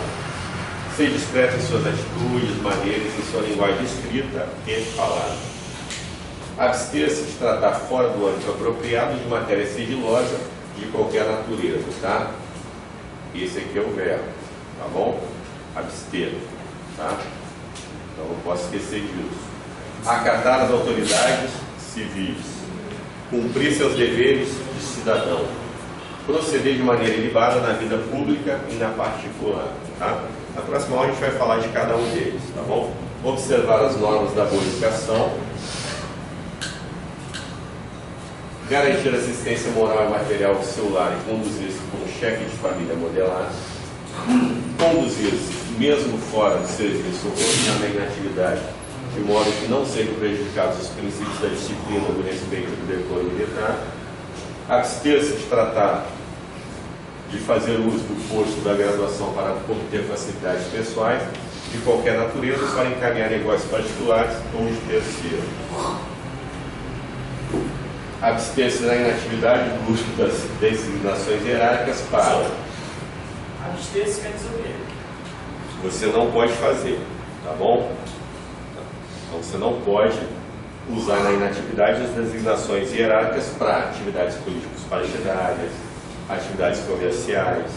ser discreto em suas atitudes, maneiras, em sua linguagem escrita e falada, abster-se de tratar fora do âmbito apropriado de matéria sigilosa de qualquer natureza, tá? Esse aqui é o verbo, tá bom? Abster, tá? Então não posso esquecer disso. Acatar as autoridades civis, cumprir seus deveres de cidadão, proceder de maneira ilibada na vida pública e na particular, tá? Na próxima aula a gente vai falar de cada um deles, tá bom? Observar as normas da boa educação, garantir assistência moral e material do seu lar e conduzir-se como chefe de família modelado, conduzir-se mesmo fora do serviço ou continuamente na atividade, de modo que não sejam prejudicados os princípios da disciplina, do respeito e do decoro militar, abster-se de tratar de fazer uso do posto da graduação para obter facilidades pessoais de qualquer natureza para encaminhar negócios particulares ou de terceiro. Abster-se da inatividade do uso das designações hierárquicas para... Abster-se quer dizer o quê? Você não pode fazer, tá bom? Então você não pode usar na inatividade as designações hierárquicas para atividades políticos partidárias, atividades comerciais,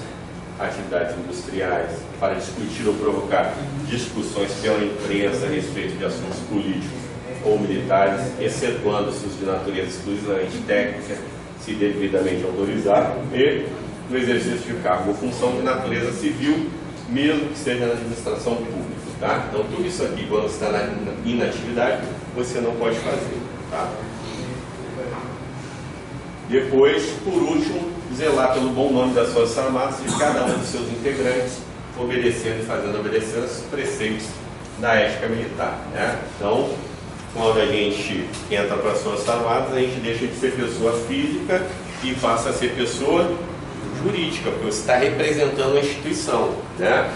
atividades industriais, para discutir ou provocar discussões pela imprensa a respeito de assuntos políticos ou militares, excetuando-se os de natureza exclusivamente técnica, se devidamente autorizado, e no exercício de cargo ou função de natureza civil, mesmo que seja na administração pública, tá? Então tudo isso aqui, quando você está na inatividade, você não pode fazer, tá? Depois, por último, zelar pelo bom nome das Forças Armadas de cada um dos seus integrantes, obedecendo e fazendo obedecer os preceitos da ética militar, né? Então, quando a gente entra para as Forças Armadas, a gente deixa de ser pessoa física e passa a ser pessoa jurídica, porque você está representando a instituição, né?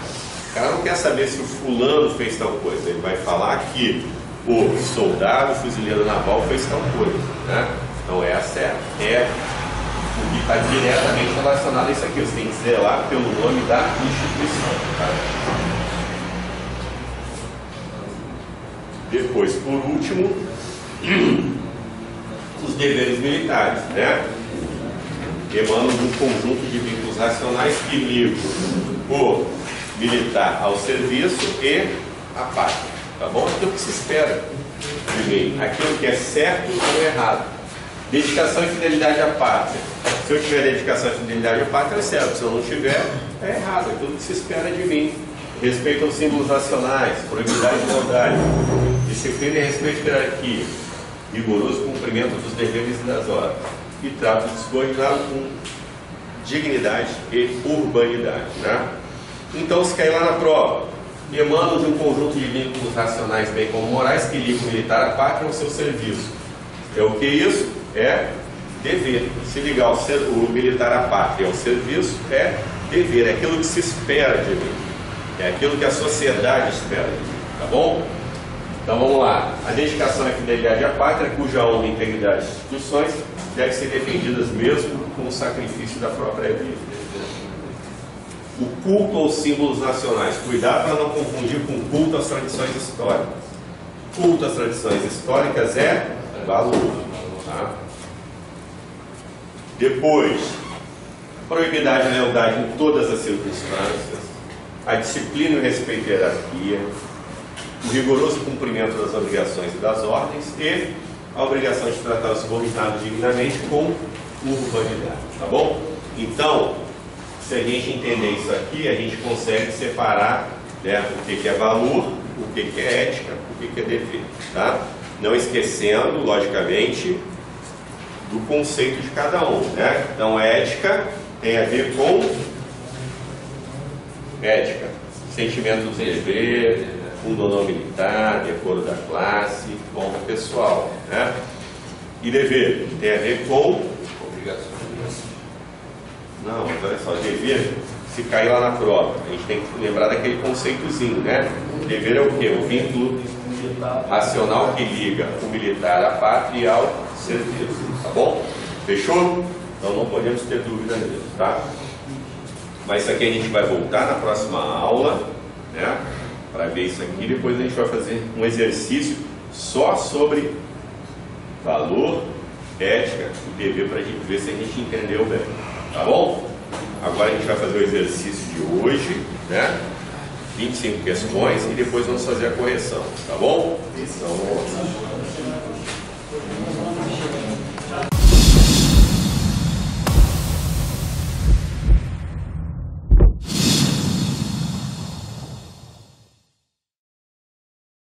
O cara não quer saber se o fulano fez tal coisa, ele vai falar que o soldado, o fuzileiro naval fez tal coisa, né? Então essa é o que está diretamente relacionado a isso aqui. Você tem que zelar pelo nome da instituição, tá? Depois, por último, os deveres militares, né? Emanam de um conjunto de vínculos racionais que ligam o militar ao serviço e à pátria, tá bom? Aquilo que se espera de mim, aquilo que é certo ou errado. Dedicação e fidelidade à pátria. Se eu tiver dedicação e fidelidade à pátria, é certo. Se eu não tiver, é errado. É aquilo que se espera de mim. Respeito aos símbolos nacionais, probidade e igualdade, disciplina e respeito à hierarquia, rigoroso cumprimento dos deveres e das ordens, e trato de subordinado com dignidade e urbanidade, né? Então, se cair lá na prova, emanam de um conjunto de vínculos racionais bem como morais que ligam o militar à pátria ao seu serviço. É o que isso? É dever. Se ligar o militar à pátria ao serviço, é dever, é aquilo que se espera de mim, é aquilo que a sociedade espera de mim, tá bom? Então vamos lá. A dedicação e fidelidade à pátria, cuja honra e integridade das instituições devem ser defendidas mesmo com o sacrifício da própria vida. O culto aos símbolos nacionais. Cuidado para não confundir com culto às tradições históricas. Culto às tradições históricas é valor. Tá? Depois, proibidade e lealdade em todas as circunstâncias. A disciplina e o respeito à hierarquia. O rigoroso cumprimento das obrigações e das ordens. E a obrigação de tratar os subordinados dignamente com urbanidade. Tá bom? Então, se a gente entender isso aqui, a gente consegue separar, né, o que é valor, o que é ética, o que é dever. Tá? Não esquecendo, logicamente, do conceito de cada um. Né? Então, ética tem a ver com ética, sentimento do dever, fundonor militar, decoro da classe, honra pessoal. Né? E dever tem a ver com Obrigações. Não, mas olha só, dever, se cair lá na prova, a gente tem que lembrar daquele conceitozinho, né? Dever é o quê? O vínculo racional que liga o militar à pátria e ao serviço, tá bom? Fechou? Então não podemos ter dúvida nisso, tá? Mas isso aqui a gente vai voltar na próxima aula, né? Para ver isso aqui, depois a gente vai fazer um exercício só sobre valor, ética e dever, para a gente ver se a gente entendeu bem. Tá bom? Agora a gente vai fazer o exercício de hoje, né? 25 questões e depois vamos fazer a correção, tá bom? Então, vamos lá.